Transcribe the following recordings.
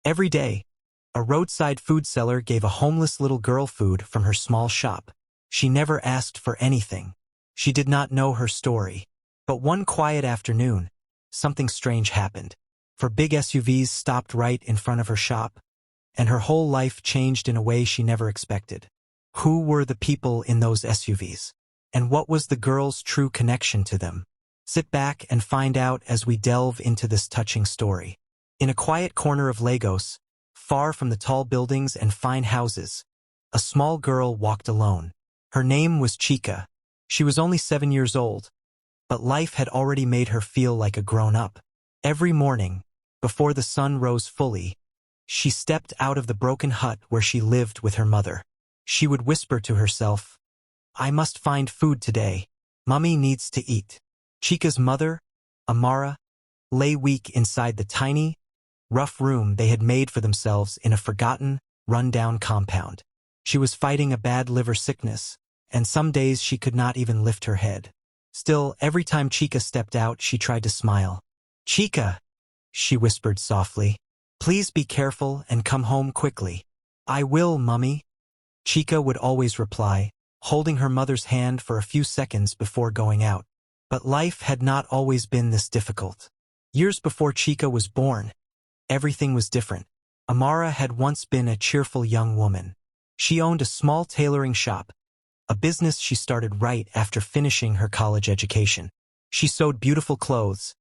Every day, a roadside food seller gave a homeless little girl food from her small shop. She never asked for anything. She did not know her story. But one quiet afternoon, something strange happened. For big SUVs stopped right in front of her shop, and her whole life changed in a way she never expected. Who were the people in those SUVs? And what was the girl's true connection to them? Sit back and find out as we delve into this touching story. In a quiet corner of Lagos, far from the tall buildings and fine houses, a small girl walked alone. Her name was Chika. She was only 7 years old, but life had already made her feel like a grown-up. Every morning, before the sun rose fully, she stepped out of the broken hut where she lived with her mother. She would whisper to herself, "I must find food today. Mummy needs to eat." Chika's mother, Amara, lay weak inside the tiny, rough room they had made for themselves in a forgotten, run-down compound. She was fighting a bad liver sickness, and some days she could not even lift her head. Still, every time Chika stepped out, she tried to smile. "Chika," she whispered softly, "please be careful and come home quickly." "I will, Mummy," Chika would always reply, holding her mother's hand for a few seconds before going out. But life had not always been this difficult. Years before Chika was born, everything was different. Amara had once been a cheerful young woman. She owned a small tailoring shop, a business she started right after finishing her college education. She sewed beautiful clothes,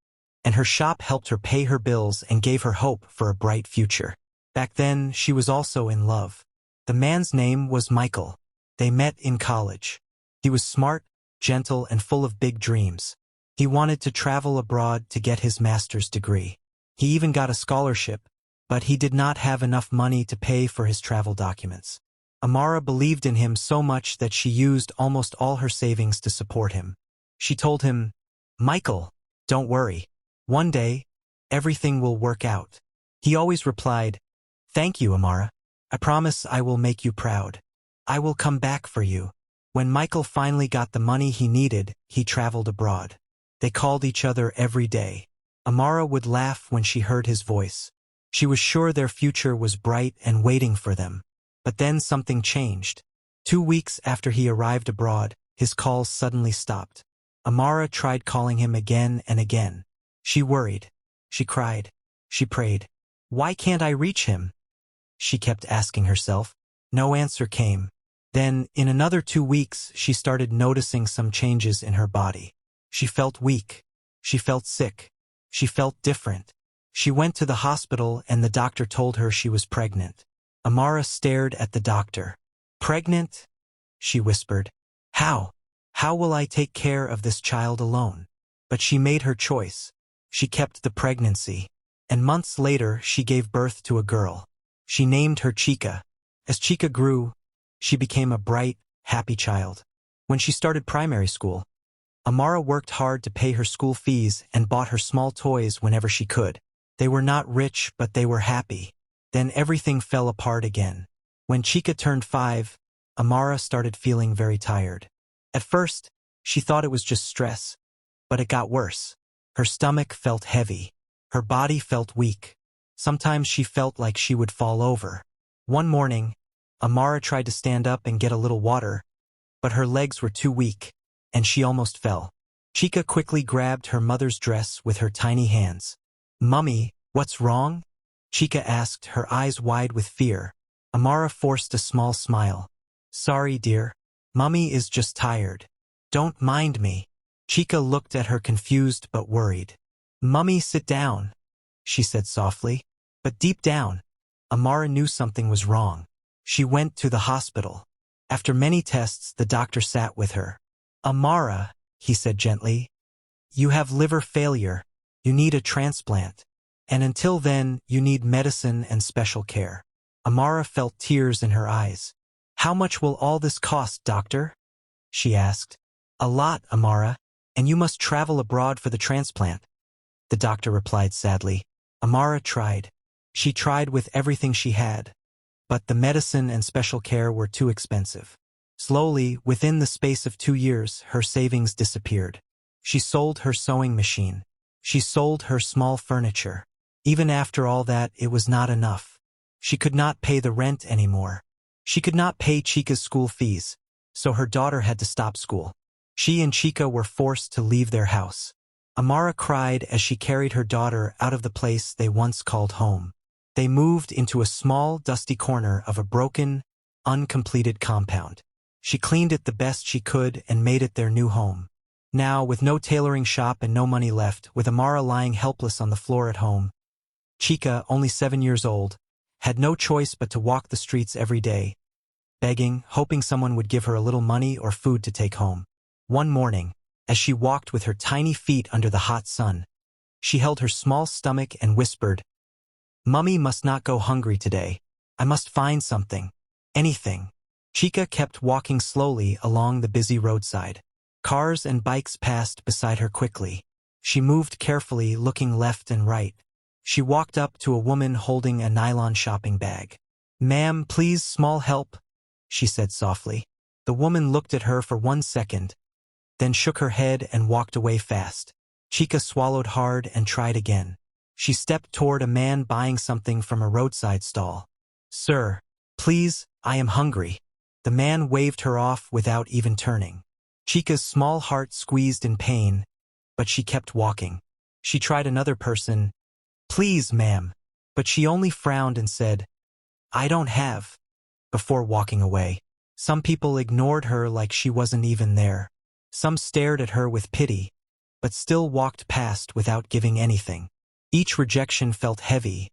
and her shop helped her pay her bills and gave her hope for a bright future. Back then, she was also in love. The man's name was Michael. They met in college. He was smart, gentle, and full of big dreams. He wanted to travel abroad to get his master's degree. He even got a scholarship, but he did not have enough money to pay for his travel documents. Amara believed in him so much that she used almost all her savings to support him. She told him, "Michael, don't worry. One day, everything will work out." He always replied, "Thank you, Amara. I promise I will make you proud. I will come back for you." When Michael finally got the money he needed, he traveled abroad. They called each other every day. Amara would laugh when she heard his voice. She was sure their future was bright and waiting for them. But then something changed. 2 weeks after he arrived abroad, his calls suddenly stopped. Amara tried calling him again and again. She worried. She cried. She prayed. "Why can't I reach him?" she kept asking herself. No answer came. Then, in another 2 weeks, she started noticing some changes in her body. She felt weak. She felt sick. She felt different. She went to the hospital and the doctor told her she was pregnant. Amara stared at the doctor. "Pregnant?" she whispered. "How? How will I take care of this child alone?" But she made her choice. She kept the pregnancy. And months later, she gave birth to a girl. She named her Chika. As Chika grew, she became a bright, happy child. When she started primary school, Amara worked hard to pay her school fees and bought her small toys whenever she could. They were not rich, but they were happy. Then everything fell apart again. When Chika turned 5, Amara started feeling very tired. At first, she thought it was just stress, but it got worse. Her stomach felt heavy. Her body felt weak. Sometimes she felt like she would fall over. One morning, Amara tried to stand up and get a little water, but her legs were too weak, and she almost fell. Chika quickly grabbed her mother's dress with her tiny hands. "Mummy, what's wrong?" Chika asked, her eyes wide with fear. Amara forced a small smile. "Sorry, dear. Mummy is just tired. Don't mind me." Chika looked at her confused but worried. "Mummy, sit down," she said softly. But deep down, Amara knew something was wrong. She went to the hospital. After many tests, the doctor sat with her. "Amara," he said gently, "you have liver failure. You need a transplant. And until then, you need medicine and special care." Amara felt tears in her eyes. "How much will all this cost, doctor?" she asked. "A lot, Amara, and you must travel abroad for the transplant," the doctor replied sadly. Amara tried. She tried with everything she had, but the medicine and special care were too expensive. Slowly, within the space of 2 years, her savings disappeared. She sold her sewing machine. She sold her small furniture. Even after all that, it was not enough. She could not pay the rent anymore. She could not pay Chika's school fees, so her daughter had to stop school. She and Chika were forced to leave their house. Amara cried as she carried her daughter out of the place they once called home. They moved into a small, dusty corner of a broken, uncompleted compound. She cleaned it the best she could and made it their new home. Now, with no tailoring shop and no money left, with Amara lying helpless on the floor at home, Chika, only 7 years old, had no choice but to walk the streets every day, begging, hoping someone would give her a little money or food to take home. One morning, as she walked with her tiny feet under the hot sun, she held her small stomach and whispered, "Mummy must not go hungry today. I must find something. Anything." Chika kept walking slowly along the busy roadside. Cars and bikes passed beside her quickly. She moved carefully, looking left and right. She walked up to a woman holding a nylon shopping bag. "Ma'am, please, small help," she said softly. The woman looked at her for 1 second, then shook her head and walked away fast. Chika swallowed hard and tried again. She stepped toward a man buying something from a roadside stall. "Sir, please, I am hungry." The man waved her off without even turning. Chika's small heart squeezed in pain, but she kept walking. She tried another person. "Please, ma'am," but she only frowned and said, "I don't have," before walking away. Some people ignored her like she wasn't even there. Some stared at her with pity, but still walked past without giving anything. Each rejection felt heavy,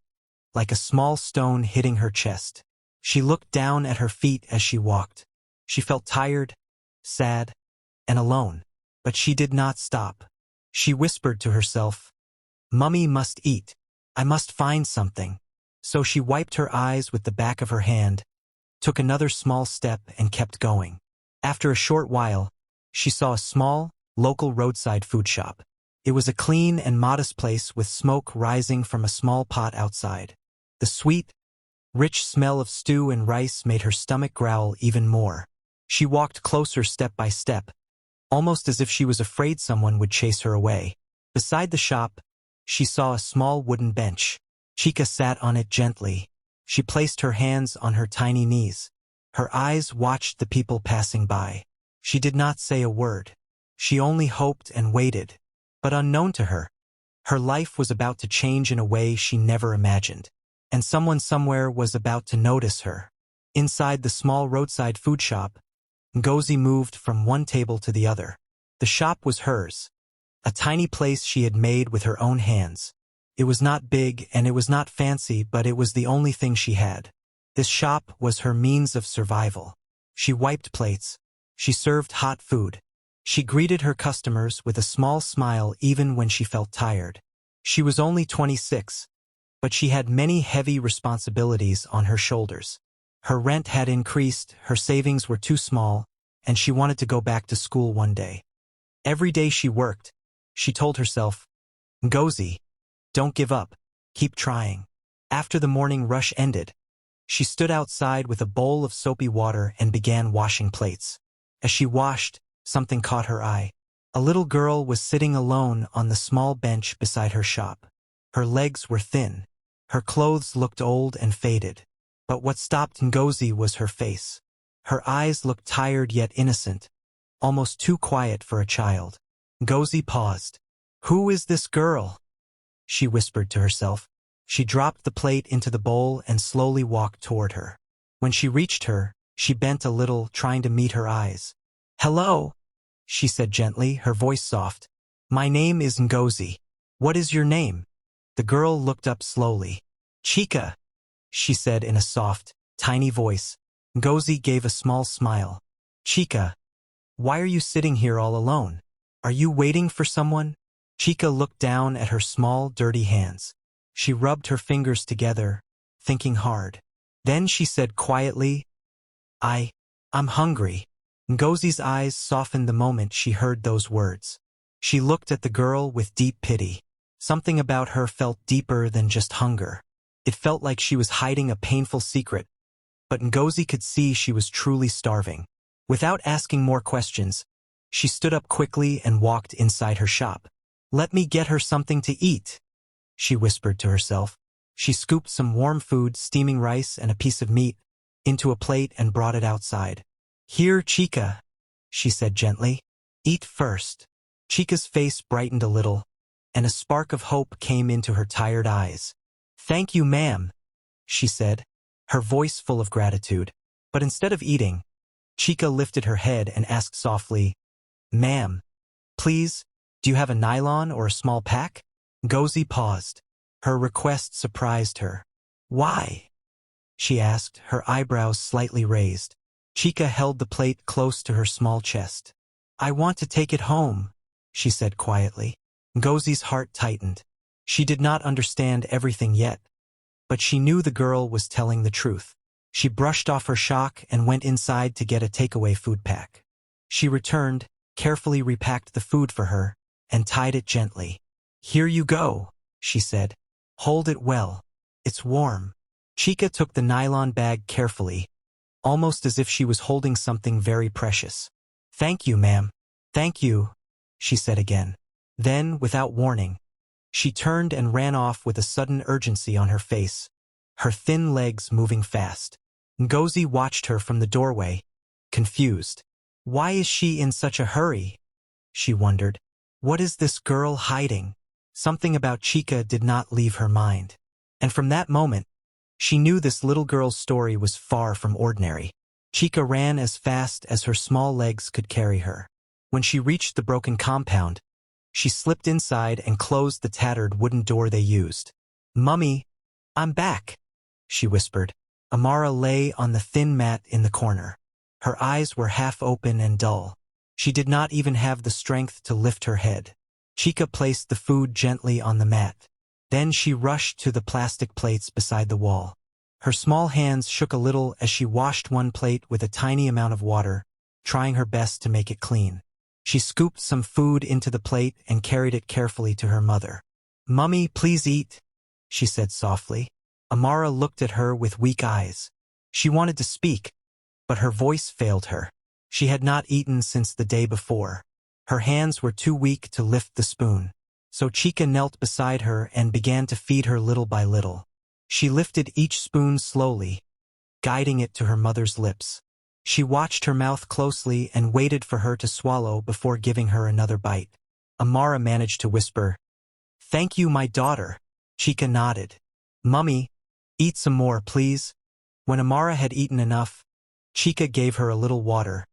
like a small stone hitting her chest. She looked down at her feet as she walked. She felt tired, sad, and alone, but she did not stop. She whispered to herself, "Mummy must eat. I must find something." So she wiped her eyes with the back of her hand, took another small step, and kept going. After a short while, she saw a small, local roadside food shop. It was a clean and modest place with smoke rising from a small pot outside. The sweet, rich smell of stew and rice made her stomach growl even more. She walked closer step by step, almost as if she was afraid someone would chase her away. Beside the shop, she saw a small wooden bench. Chika sat on it gently. She placed her hands on her tiny knees. Her eyes watched the people passing by. She did not say a word. She only hoped and waited. But unknown to her, her life was about to change in a way she never imagined. And someone somewhere was about to notice her. Inside the small roadside food shop, Ngozi moved from one table to the other. The shop was hers, a tiny place she had made with her own hands. It was not big and it was not fancy, but it was the only thing she had. This shop was her means of survival. She wiped plates. She served hot food. She greeted her customers with a small smile even when she felt tired. She was only 26, but she had many heavy responsibilities on her shoulders. Her rent had increased, her savings were too small, and she wanted to go back to school one day. Every day she worked, she told herself, "Ngozi, don't give up, keep trying." After the morning rush ended, she stood outside with a bowl of soapy water and began washing plates. As she washed, something caught her eye. A little girl was sitting alone on the small bench beside her shop. Her legs were thin. Her clothes looked old and faded. But what stopped Ngozi was her face. Her eyes looked tired yet innocent, almost too quiet for a child. Ngozi paused. "Who is this girl?" she whispered to herself. She dropped the plate into the bowl and slowly walked toward her. When she reached her, she bent a little, trying to meet her eyes. "Hello," she said gently, her voice soft. "My name is Ngozi. What is your name?" The girl looked up slowly. "Chika," she said in a soft, tiny voice. Ngozi gave a small smile. "Chika, why are you sitting here all alone? Are you waiting for someone?" Chika looked down at her small, dirty hands. She rubbed her fingers together, thinking hard. Then she said quietly, I'm hungry." Ngozi's eyes softened the moment she heard those words. She looked at the girl with deep pity. Something about her felt deeper than just hunger. It felt like she was hiding a painful secret, but Ngozi could see she was truly starving. Without asking more questions, she stood up quickly and walked inside her shop. "Let me get her something to eat," she whispered to herself. She scooped some warm food, steaming rice and a piece of meat, into a plate and brought it outside. "Here, Chika," she said gently. "Eat first." Chika's face brightened a little, and a spark of hope came into her tired eyes. "Thank you, ma'am," she said, her voice full of gratitude. But instead of eating, Chika lifted her head and asked softly, "Ma'am, please, do you have a nylon or a small pack?" Ngozi paused. Her request surprised her. "Why?" she asked, her eyebrows slightly raised. Chika held the plate close to her small chest. "I want to take it home," she said quietly. Ngozi's heart tightened. She did not understand everything yet, but she knew the girl was telling the truth. She brushed off her shock and went inside to get a takeaway food pack. She returned, carefully repacked the food for her, and tied it gently. "Here you go," she said. "Hold it well. It's warm." Chika took the nylon bag carefully, almost as if she was holding something very precious. "Thank you, ma'am. Thank you," she said again. Then, without warning, she turned and ran off with a sudden urgency on her face, her thin legs moving fast. Ngozi watched her from the doorway, confused. Why is she in such a hurry? She wondered. What is this girl hiding? Something about Chika did not leave her mind. And from that moment, she knew this little girl's story was far from ordinary. Chika ran as fast as her small legs could carry her. When she reached the broken compound, she slipped inside and closed the tattered wooden door they used. "Mummy, I'm back," she whispered. Amara lay on the thin mat in the corner. Her eyes were half open and dull. She did not even have the strength to lift her head. Chika placed the food gently on the mat. Then she rushed to the plastic plates beside the wall. Her small hands shook a little as she washed one plate with a tiny amount of water, trying her best to make it clean. She scooped some food into the plate and carried it carefully to her mother. "Mummy, please eat," she said softly. Amara looked at her with weak eyes. She wanted to speak, but her voice failed her. She had not eaten since the day before. Her hands were too weak to lift the spoon. So Chika knelt beside her and began to feed her little by little. She lifted each spoon slowly, guiding it to her mother's lips. She watched her mouth closely and waited for her to swallow before giving her another bite. Amara managed to whisper, "Thank you, my daughter." Chika nodded. "Mummy, eat some more, please." When Amara had eaten enough, Chika gave her a little water,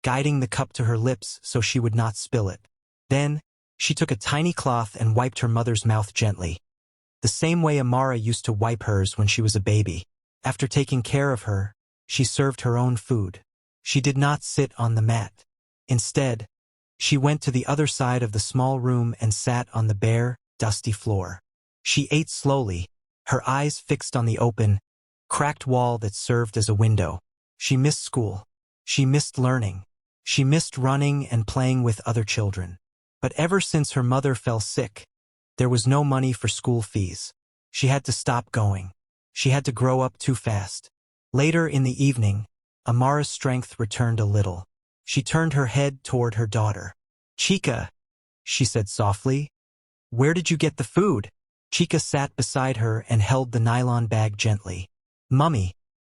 guiding the cup to her lips so she would not spill it. Then, she took a tiny cloth and wiped her mother's mouth gently, the same way Amara used to wipe hers when she was a baby. After taking care of her, she served her own food. She did not sit on the mat. Instead, she went to the other side of the small room and sat on the bare, dusty floor. She ate slowly, her eyes fixed on the open, cracked wall that served as a window. She missed school. She missed learning. She missed running and playing with other children. But ever since her mother fell sick, there was no money for school fees. She had to stop going. She had to grow up too fast. Later in the evening, Amara's strength returned a little. She turned her head toward her daughter. "Chika," she said softly, "where did you get the food?" Chika sat beside her and held the nylon bag gently. "Mummy,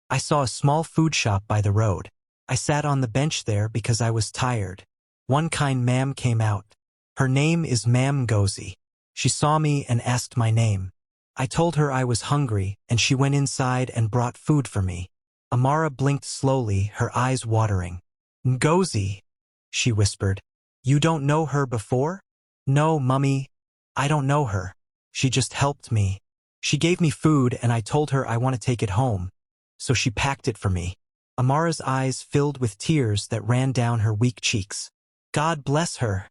I saw a small food shop by the road. I sat on the bench there because I was tired. One kind ma'am came out. Her name is Ma'am Ngozi. She saw me and asked my name. I told her I was hungry, and she went inside and brought food for me." Amara blinked slowly, her eyes watering. "Ngozi," she whispered. "You don't know her before?" "No, Mummy, I don't know her. She just helped me. She gave me food and I told her I want to take it home, so she packed it for me." Amara's eyes filled with tears that ran down her weak cheeks. "God bless her,"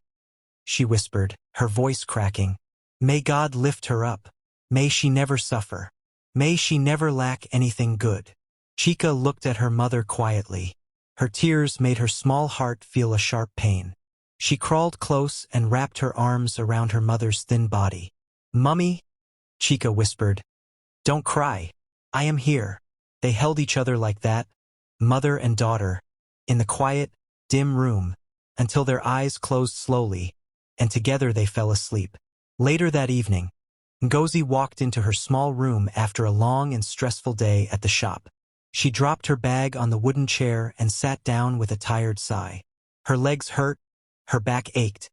she whispered, her voice cracking. "May God lift her up. May she never suffer. May she never lack anything good." Chika looked at her mother quietly. Her tears made her small heart feel a sharp pain. She crawled close and wrapped her arms around her mother's thin body. "Mummy," Chika whispered, "don't cry. I am here." They held each other like that, mother and daughter, in the quiet, dim room, until their eyes closed slowly, and together they fell asleep. Later that evening, Ngozi walked into her small room after a long and stressful day at the shop. She dropped her bag on the wooden chair and sat down with a tired sigh. Her legs hurt, her back ached,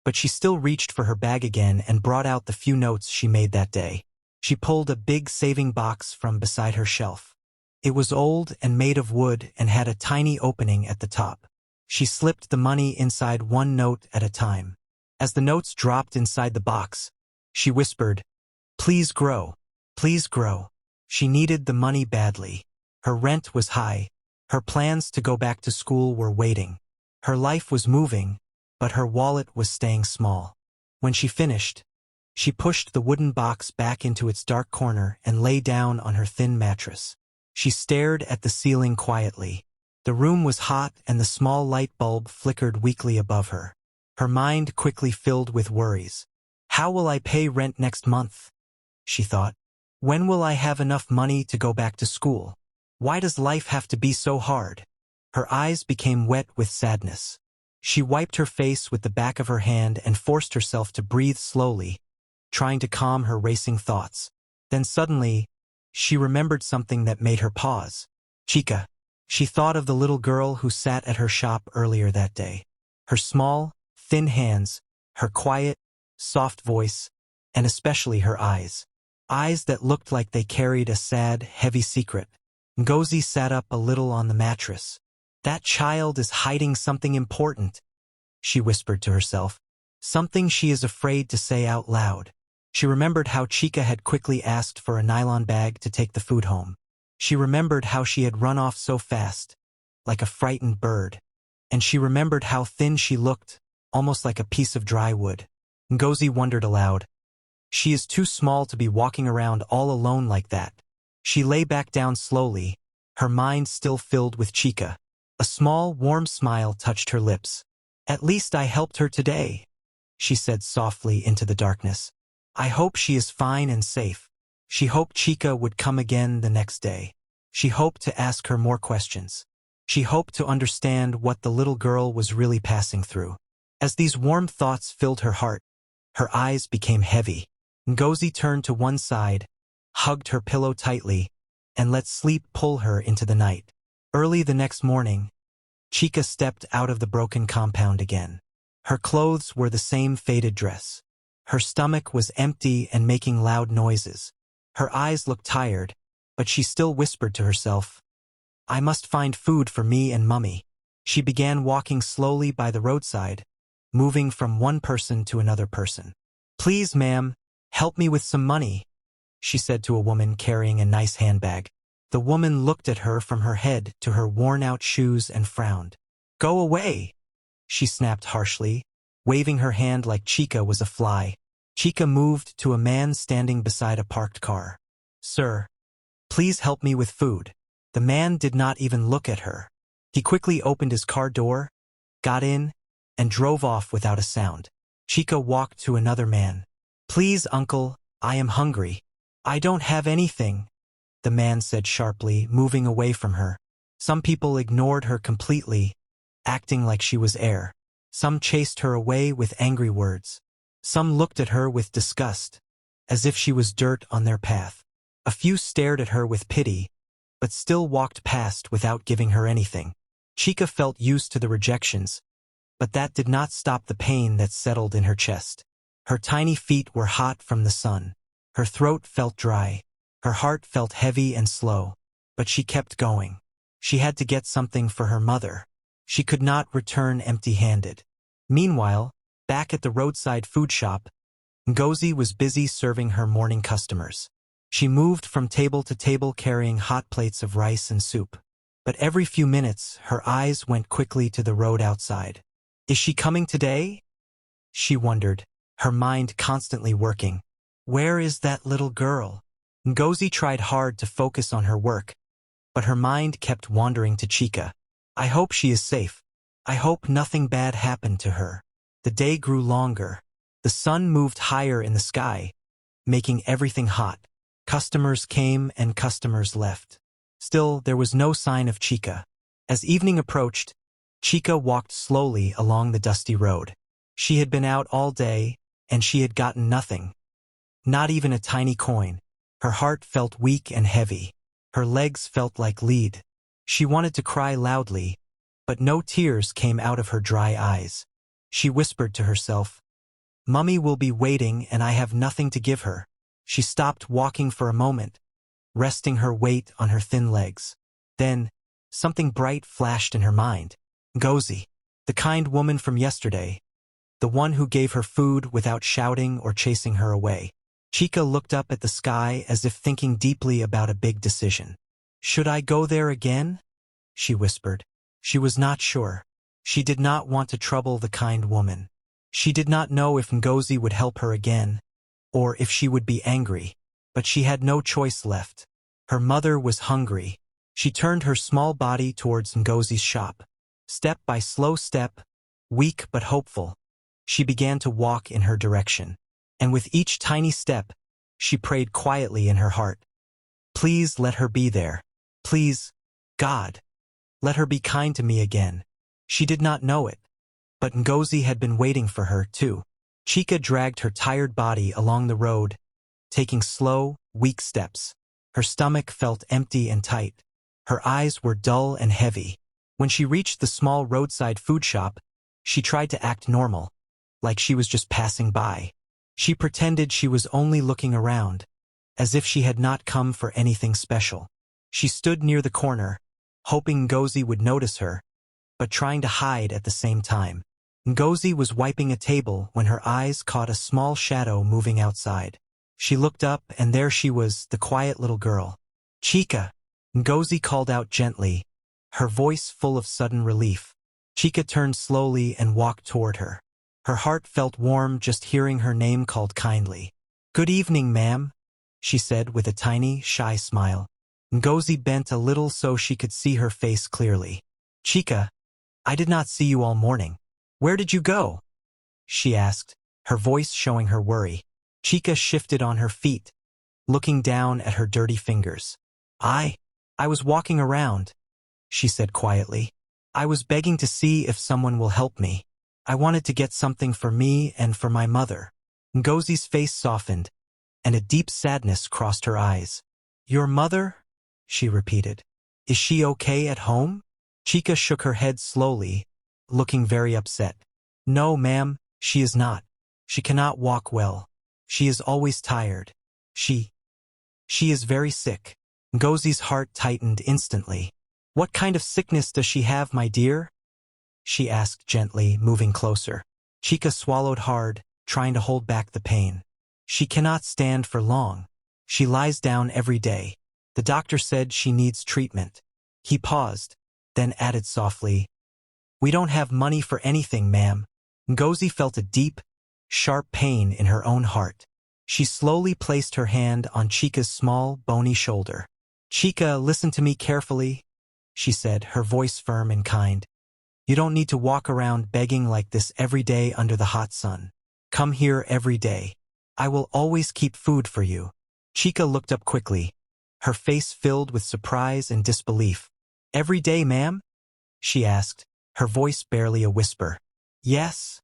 but she still reached for her bag again and brought out the few notes she made that day. She pulled a big saving box from beside her shelf. It was old and made of wood and had a tiny opening at the top. She slipped the money inside one note at a time. As the notes dropped inside the box, she whispered, "Please grow. Please grow." She needed the money badly. Her rent was high. Her plans to go back to school were waiting. Her life was moving, but her wallet was staying small. When she finished, she pushed the wooden box back into its dark corner and lay down on her thin mattress. She stared at the ceiling quietly. The room was hot and the small light bulb flickered weakly above her. Her mind quickly filled with worries. How will I pay rent next month? She thought. When will I have enough money to go back to school? Why does life have to be so hard? Her eyes became wet with sadness. She wiped her face with the back of her hand and forced herself to breathe slowly, trying to calm her racing thoughts. Then suddenly, she remembered something that made her pause. Chika. She thought of the little girl who sat at her shop earlier that day. Her small, thin hands, her quiet, soft voice, and especially her eyes. Eyes that looked like they carried a sad, heavy secret. Ngozi sat up a little on the mattress. That child is hiding something important, she whispered to herself. Something she is afraid to say out loud. She remembered how Chika had quickly asked for a nylon bag to take the food home. She remembered how she had run off so fast, like a frightened bird. And she remembered how thin she looked, almost like a piece of dry wood. Ngozi wondered aloud. She is too small to be walking around all alone like that. She lay back down slowly, her mind still filled with Chika. A small, warm smile touched her lips. At least I helped her today, she said softly into the darkness. I hope she is fine and safe. She hoped Chika would come again the next day. She hoped to ask her more questions. She hoped to understand what the little girl was really passing through. As these warm thoughts filled her heart, her eyes became heavy. Ngozi turned to one side, hugged her pillow tightly, and let sleep pull her into the night. Early the next morning, Chika stepped out of the broken compound again. Her clothes were the same faded dress. Her stomach was empty and making loud noises. Her eyes looked tired, but she still whispered to herself, I must find food for me and Mummy. She began walking slowly by the roadside, moving from one person to another person. Please, ma'am, help me with some money, she said to a woman carrying a nice handbag. The woman looked at her from her head to her worn-out shoes and frowned. Go away, she snapped harshly, waving her hand like Chika was a fly. Chika moved to a man standing beside a parked car. Sir, please help me with food. The man did not even look at her. He quickly opened his car door, got in, and drove off without a sound. Chika walked to another man. Please, uncle, I am hungry. I don't have anything, the man said sharply, moving away from her. Some people ignored her completely, acting like she was air. Some chased her away with angry words. Some looked at her with disgust, as if she was dirt on their path. A few stared at her with pity, but still walked past without giving her anything. Chika felt used to the rejections, but that did not stop the pain that settled in her chest. Her tiny feet were hot from the sun. Her throat felt dry. Her heart felt heavy and slow, but she kept going. She had to get something for her mother. She could not return empty-handed. Meanwhile, back at the roadside food shop, Ngozi was busy serving her morning customers. She moved from table to table carrying hot plates of rice and soup. But every few minutes, her eyes went quickly to the road outside. Is she coming today? She wondered, her mind constantly working. Where is that little girl? Ngozi tried hard to focus on her work, but her mind kept wandering to Chika. I hope she is safe. I hope nothing bad happened to her. The day grew longer. The sun moved higher in the sky, making everything hot. Customers came and customers left. Still, there was no sign of Chika. As evening approached, Chika walked slowly along the dusty road. She had been out all day, and she had gotten nothing. Not even a tiny coin. Her heart felt weak and heavy. Her legs felt like lead. She wanted to cry loudly, but no tears came out of her dry eyes. She whispered to herself, "Mummy will be waiting and I have nothing to give her." She stopped walking for a moment, resting her weight on her thin legs. Then, something bright flashed in her mind. Ngozi, the kind woman from yesterday, the one who gave her food without shouting or chasing her away. Chika looked up at the sky as if thinking deeply about a big decision. "Should I go there again?" she whispered. She was not sure. She did not want to trouble the kind woman. She did not know if Ngozi would help her again, or if she would be angry, but she had no choice left. Her mother was hungry. She turned her small body towards Ngozi's shop. Step by slow step, weak but hopeful, she began to walk in her direction. And with each tiny step, she prayed quietly in her heart. "Please let her be there. Please, God, let her be kind to me again." She did not know it, but Ngozi had been waiting for her, too. Chika dragged her tired body along the road, taking slow, weak steps. Her stomach felt empty and tight. Her eyes were dull and heavy. When she reached the small roadside food shop, she tried to act normal, like she was just passing by. She pretended she was only looking around, as if she had not come for anything special. She stood near the corner, hoping Ngozi would notice her, but trying to hide at the same time. Ngozi was wiping a table when her eyes caught a small shadow moving outside. She looked up and there she was, the quiet little girl. "Chika!" Ngozi called out gently, her voice full of sudden relief. Chika turned slowly and walked toward her. Her heart felt warm just hearing her name called kindly. "Good evening, ma'am," she said with a tiny, shy smile. Ngozi bent a little so she could see her face clearly. "Chika, I did not see you all morning. Where did you go?" she asked, her voice showing her worry. Chika shifted on her feet, looking down at her dirty fingers. I was walking around," she said quietly. "I was begging to see if someone will help me. I wanted to get something for me and for my mother." Ngozi's face softened, and a deep sadness crossed her eyes. "Your mother?" she repeated. "Is she okay at home?" Chika shook her head slowly, looking very upset. "No, ma'am, she is not. She cannot walk well. She is always tired. She is very sick." Ngozi's heart tightened instantly. "What kind of sickness does she have, my dear?" she asked gently, moving closer. Chika swallowed hard, trying to hold back the pain. "She cannot stand for long. She lies down every day. The doctor said she needs treatment." He paused, then added softly, "We don't have money for anything, ma'am." Ngozi felt a deep, sharp pain in her own heart. She slowly placed her hand on Chika's small, bony shoulder. "Chika, listen to me carefully," she said, her voice firm and kind. "You don't need to walk around begging like this every day under the hot sun. Come here every day. I will always keep food for you." Chika looked up quickly, her face filled with surprise and disbelief. "Every day, ma'am?" she asked, her voice barely a whisper. "Yes,"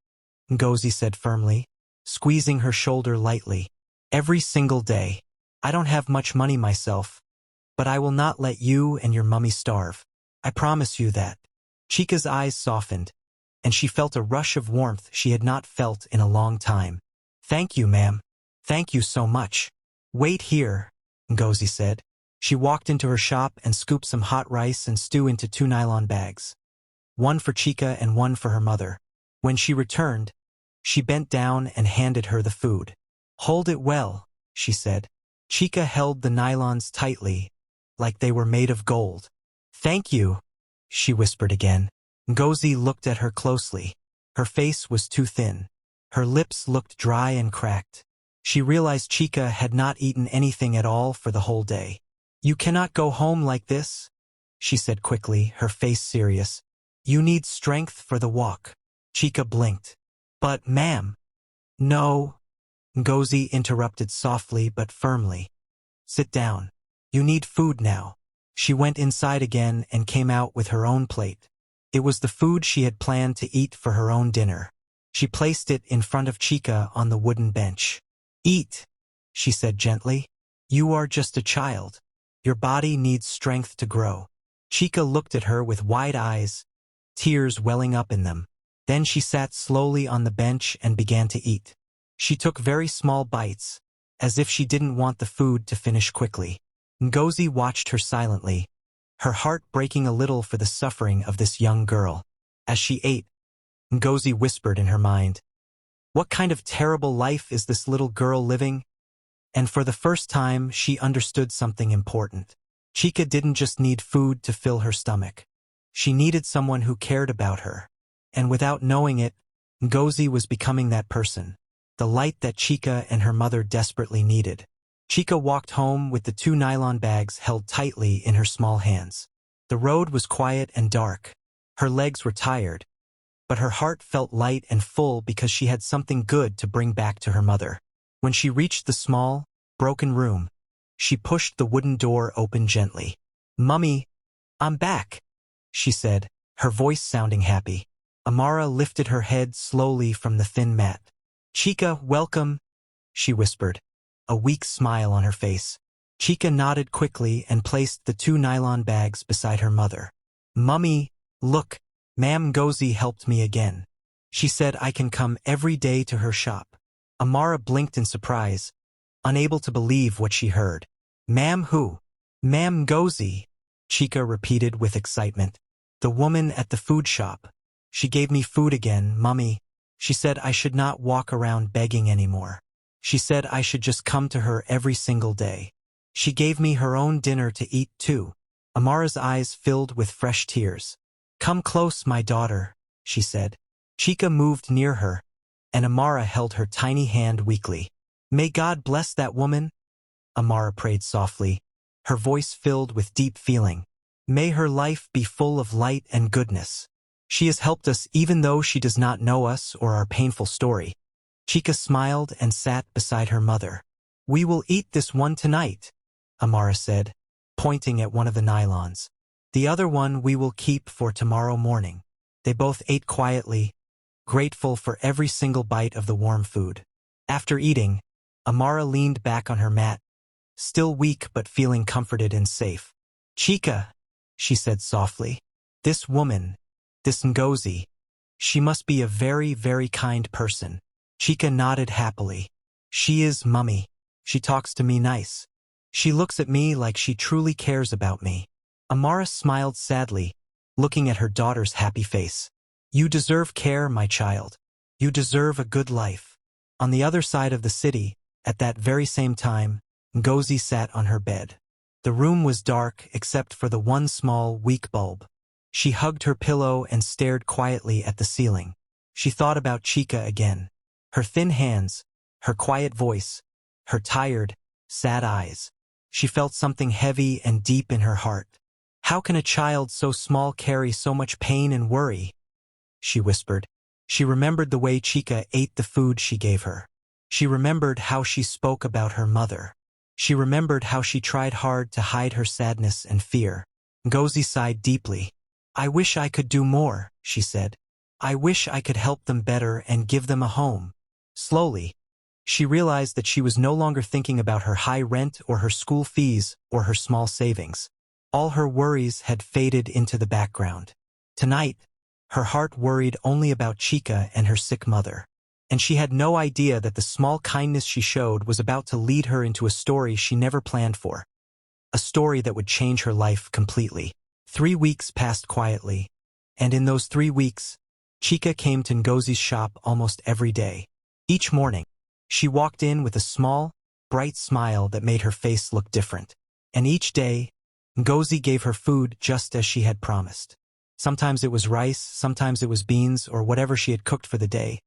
Ngozi said firmly, squeezing her shoulder lightly. "Every single day. I don't have much money myself, but I will not let you and your mummy starve. I promise you that." Chika's eyes softened, and she felt a rush of warmth she had not felt in a long time. "Thank you, ma'am. Thank you so much." "Wait here," Ngozi said. She walked into her shop and scooped some hot rice and stew into 2 nylon bags. One for Chika and one for her mother. When she returned, she bent down and handed her the food. "Hold it well," she said. Chika held the nylons tightly, like they were made of gold. "Thank you," she whispered again. Ngozi looked at her closely. Her face was too thin. Her lips looked dry and cracked. She realized Chika had not eaten anything at all for the whole day. "You cannot go home like this," she said quickly, her face serious. "You need strength for the walk." Chika blinked. "But, ma'am." "No," Ngozi interrupted softly but firmly. "Sit down. You need food now." She went inside again and came out with her own plate. It was the food she had planned to eat for her own dinner. She placed it in front of Chika on the wooden bench. "Eat," she said gently. You are just a child. Your body needs strength to grow. Chika looked at her with wide eyes, tears welling up in them. Then she sat slowly on the bench and began to eat. She took very small bites, as if she didn't want the food to finish quickly. Ngozi watched her silently, her heart breaking a little for the suffering of this young girl. As she ate, Ngozi whispered in her mind, "What kind of terrible life is this little girl living?" And for the first time, she understood something important. Chika didn't just need food to fill her stomach. She needed someone who cared about her. And without knowing it, Ngozi was becoming that person, the light that Chika and her mother desperately needed. Chika walked home with the 2 nylon bags held tightly in her small hands. The road was quiet and dark. Her legs were tired, but her heart felt light and full because she had something good to bring back to her mother. When she reached the small, broken room, she pushed the wooden door open gently. "Mummy, I'm back," she said, her voice sounding happy. Amara lifted her head slowly from the thin mat. "Chika, welcome," she whispered, a weak smile on her face. Chika nodded quickly and placed the 2 nylon bags beside her mother. "Mummy, look, Ma'am Ngozi helped me again. She said I can come every day to her shop." Amara blinked in surprise, unable to believe what she heard. "Ma'am who?" "Ma'am Ngozi," Chika repeated with excitement. "The woman at the food shop. She gave me food again, Mummy. She said I should not walk around begging anymore. She said I should just come to her every single day. She gave me her own dinner to eat too." Amara's eyes filled with fresh tears. "Come close, my daughter," she said. Chika moved near her, and Amara held her tiny hand weakly. "May God bless that woman," Amara prayed softly, her voice filled with deep feeling. "May her life be full of light and goodness. She has helped us even though she does not know us or our painful story." Chika smiled and sat beside her mother. "We will eat this one tonight," Amara said, pointing at one of the nylons. "The other one we will keep for tomorrow morning." They both ate quietly, grateful for every single bite of the warm food. After eating, Amara leaned back on her mat, still weak but feeling comforted and safe. "Chika," she said softly, "this woman, this Ngozi, she must be a very, very kind person." Chika nodded happily. "She is, Mummy. She talks to me nice. She looks at me like she truly cares about me." Amara smiled sadly, looking at her daughter's happy face. "You deserve care, my child. You deserve a good life." On the other side of the city, at that very same time, Ngozi sat on her bed. The room was dark except for the one small, weak bulb. She hugged her pillow and stared quietly at the ceiling. She thought about Chika again. Her thin hands, her quiet voice, her tired, sad eyes. She felt something heavy and deep in her heart. "How can a child so small carry so much pain and worry?" she whispered. She remembered the way Chika ate the food she gave her. She remembered how she spoke about her mother. She remembered how she tried hard to hide her sadness and fear. Ngozi sighed deeply. "I wish I could do more," she said. "I wish I could help them better and give them a home." Slowly, she realized that she was no longer thinking about her high rent or her school fees or her small savings. All her worries had faded into the background. Tonight, her heart worried only about Chika and her sick mother. And she had no idea that the small kindness she showed was about to lead her into a story she never planned for. A story that would change her life completely. 3 weeks passed quietly, and in those 3 weeks, Chika came to Ngozi's shop almost every day. Each morning, she walked in with a small, bright smile that made her face look different. And each day, Ngozi gave her food just as she had promised. Sometimes it was rice, sometimes it was beans, or whatever she had cooked for the day.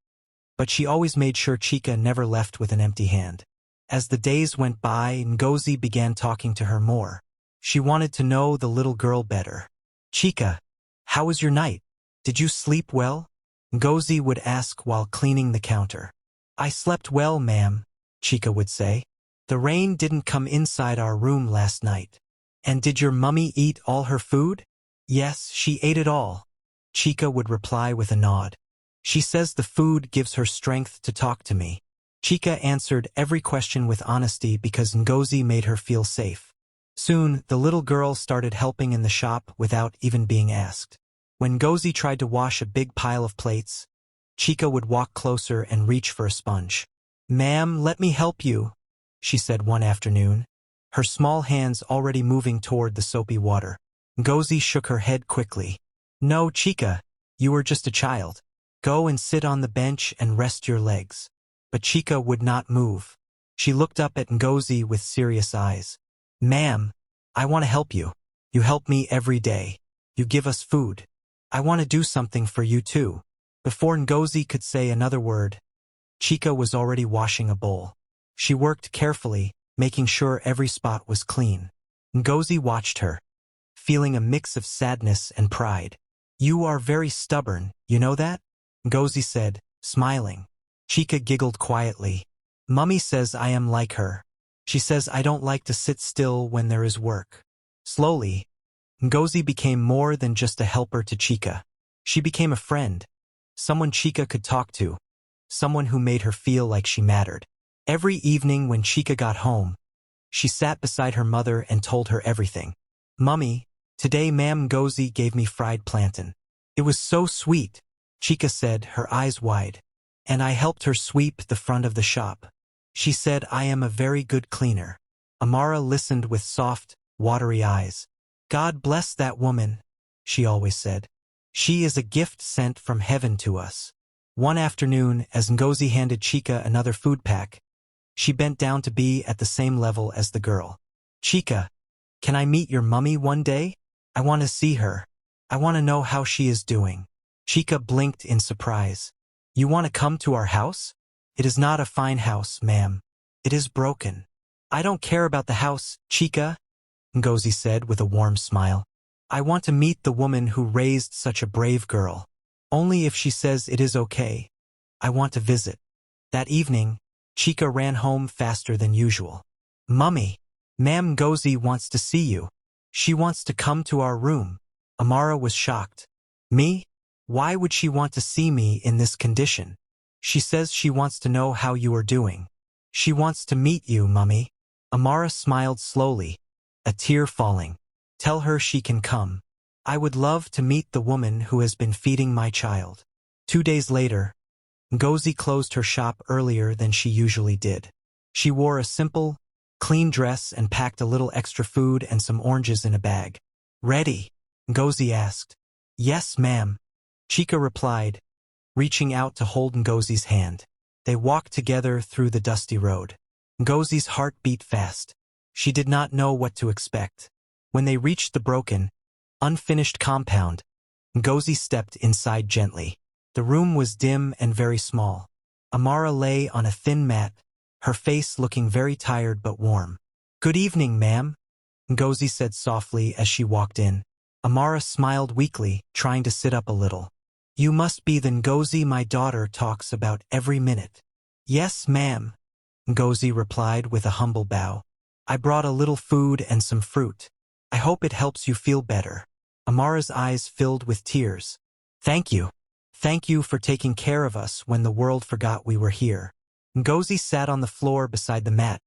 But she always made sure Chika never left with an empty hand. As the days went by, Ngozi began talking to her more. She wanted to know the little girl better. "Chika, how was your night? Did you sleep well?" Ngozi would ask while cleaning the counter. "I slept well, ma'am," Chika would say. "The rain didn't come inside our room last night." "And did your mummy eat all her food?" "Yes, she ate it all," Chika would reply with a nod. "She says the food gives her strength to talk to me." Chika answered every question with honesty because Ngozi made her feel safe. Soon, the little girl started helping in the shop without even being asked. When Ngozi tried to wash a big pile of plates, Chika would walk closer and reach for a sponge. "Ma'am, let me help you," she said one afternoon, her small hands already moving toward the soapy water. Ngozi shook her head quickly. "No, Chika, you are just a child. Go and sit on the bench and rest your legs." But Chika would not move. She looked up at Ngozi with serious eyes. "Ma'am, I want to help you. You help me every day. You give us food. I want to do something for you too." Before Ngozi could say another word, Chika was already washing a bowl. She worked carefully, making sure every spot was clean. Ngozi watched her, feeling a mix of sadness and pride. "You are very stubborn, you know that?" Ngozi said, smiling. Chika giggled quietly. "Mummy says I am like her. She says I don't like to sit still when there is work." Slowly, Ngozi became more than just a helper to Chika. She became a friend, someone Chika could talk to, someone who made her feel like she mattered. Every evening when Chika got home, she sat beside her mother and told her everything. "Mummy, today Ma'am Ngozi gave me fried plantain. It was so sweet," Chika said, her eyes wide. "And I helped her sweep the front of the shop. She said I am a very good cleaner." Amara listened with soft, watery eyes. "God bless that woman," she always said. "She is a gift sent from heaven to us." One afternoon, as Ngozi handed Chika another food pack, she bent down to be at the same level as the girl. "Chika, can I meet your mummy one day? I want to see her. I want to know how she is doing." Chika blinked in surprise. "You want to come to our house?" "It is not a fine house, ma'am. It is broken." "I don't care about the house, Chika," Ngozi said with a warm smile. "I want to meet the woman who raised such a brave girl. Only if she says it is okay. I want to visit." That evening, Chika ran home faster than usual. "Mummy, Ma'am Ngozi wants to see you. She wants to come to our room." Amara was shocked. "Me? Why would she want to see me in this condition?" "She says she wants to know how you are doing. She wants to meet you, Mummy." Amara smiled slowly, a tear falling. "Tell her she can come. I would love to meet the woman who has been feeding my child." 2 days later, Ngozi closed her shop earlier than she usually did. She wore a simple, clean dress and packed a little extra food and some oranges in a bag. "Ready?" Ngozi asked. "Yes, ma'am," Chika replied, reaching out to hold Ngozi's hand. They walked together through the dusty road. Ngozi's heart beat fast. She did not know what to expect. When they reached the broken, unfinished compound, Ngozi stepped inside gently. The room was dim and very small. Amara lay on a thin mat, her face looking very tired but warm. "Good evening, ma'am," Ngozi said softly as she walked in. Amara smiled weakly, trying to sit up a little. "You must be the Ngozi my daughter talks about every minute." "Yes, ma'am," Ngozi replied with a humble bow. "I brought a little food and some fruit. I hope it helps you feel better." Amara's eyes filled with tears. "Thank you. Thank you for taking care of us when the world forgot we were here." Ngozi sat on the floor beside the mat,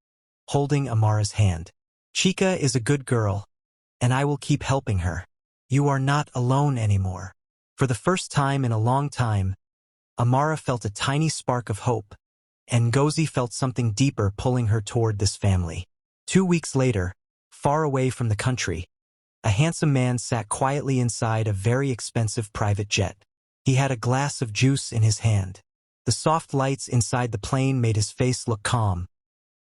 holding Amara's hand. "Chika is a good girl, and I will keep helping her. You are not alone anymore." For the first time in a long time, Amara felt a tiny spark of hope, and Ngozi felt something deeper pulling her toward this family. 2 weeks later, far away from the country, a handsome man sat quietly inside a very expensive private jet. He had a glass of juice in his hand. The soft lights inside the plane made his face look calm,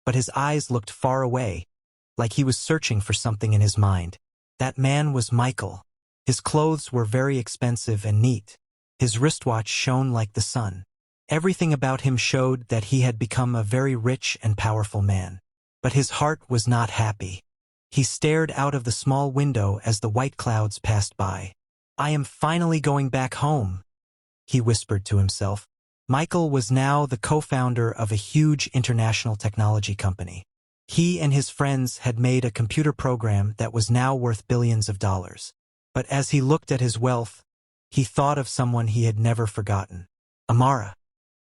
but his eyes looked far away, like he was searching for something in his mind. That man was Michael. His clothes were very expensive and neat. His wristwatch shone like the sun. Everything about him showed that he had become a very rich and powerful man. But his heart was not happy. He stared out of the small window as the white clouds passed by. "I am finally going back home," he whispered to himself. Michael was now the co-founder of a huge international technology company. He and his friends had made a computer program that was now worth billions of dollars. But as he looked at his wealth, he thought of someone he had never forgotten. Amara.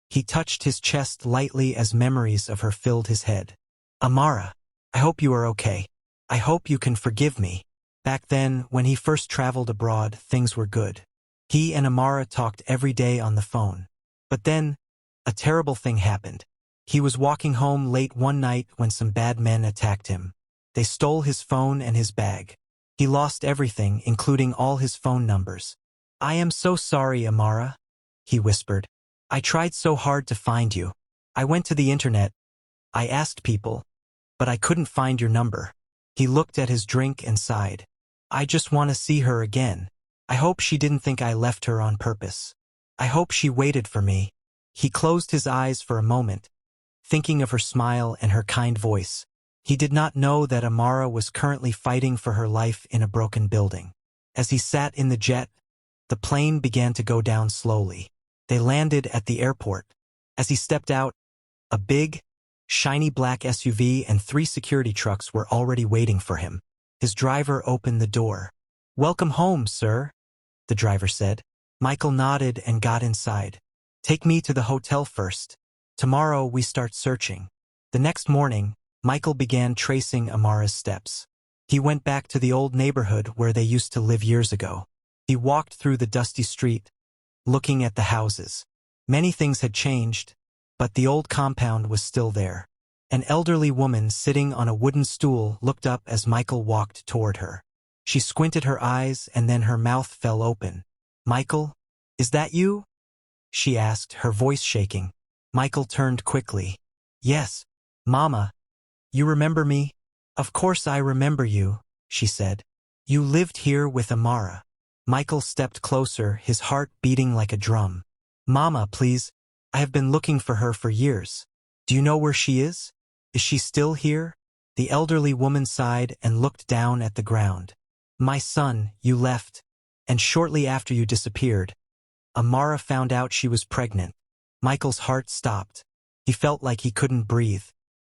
He touched his chest lightly as memories of her filled his head. Amara, I hope you are okay. I hope you can forgive me. Back then, when he first traveled abroad, things were good. He and Amara talked every day on the phone. But then, a terrible thing happened. He was walking home late one night when some bad men attacked him. They stole his phone and his bag. He lost everything, including all his phone numbers. I am so sorry, Amara, he whispered. I tried so hard to find you. I went to the internet. I asked people, but I couldn't find your number. He looked at his drink and sighed. I just want to see her again. I hope she didn't think I left her on purpose. I hope she waited for me. He closed his eyes for a moment, thinking of her smile and her kind voice. He did not know that Amara was currently fighting for her life in a broken building. As he sat in the jet, the plane began to go down slowly. They landed at the airport. As he stepped out, a big, shiny black SUV and 3 security trucks were already waiting for him. His driver opened the door. Welcome home, sir, the driver said. Michael nodded and got inside. Take me to the hotel first. Tomorrow we start searching. The next morning, Michael began tracing Amara's steps. He went back to the old neighborhood where they used to live years ago. He walked through the dusty street, looking at the houses. Many things had changed, but the old compound was still there. An elderly woman sitting on a wooden stool looked up as Michael walked toward her. She squinted her eyes and then her mouth fell open. Michael, is that you? She asked, her voice shaking. Michael turned quickly. Yes, Mama. You remember me? Of course I remember you, she said. You lived here with Amara. Michael stepped closer, his heart beating like a drum. Mama, please. I have been looking for her for years. Do you know where she is? Is she still here? The elderly woman sighed and looked down at the ground. My son, you left, and shortly after you disappeared, Amara found out she was pregnant. Michael's heart stopped. He felt like he couldn't breathe.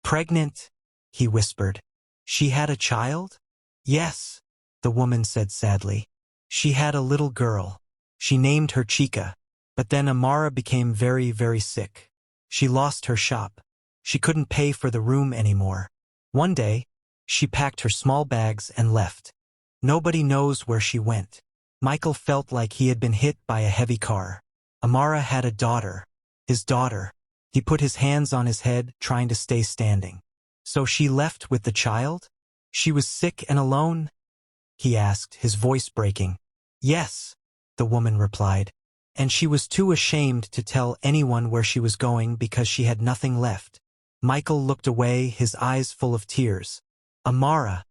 Pregnant? He whispered. She had a child? Yes, the woman said sadly. She had a little girl. She named her Chika. But then Amara became very, very sick. She lost her shop. She couldn't pay for the room anymore. One day, she packed her small bags and left. Nobody knows where she went. Michael felt like he had been hit by a heavy car. Amara had a daughter. His daughter. He put his hands on his head, trying to stay standing. So she left with the child? She was sick and alone? He asked, his voice breaking. Yes, the woman replied. And she was too ashamed to tell anyone where she was going because she had nothing left. Michael looked away, his eyes full of tears. Amara,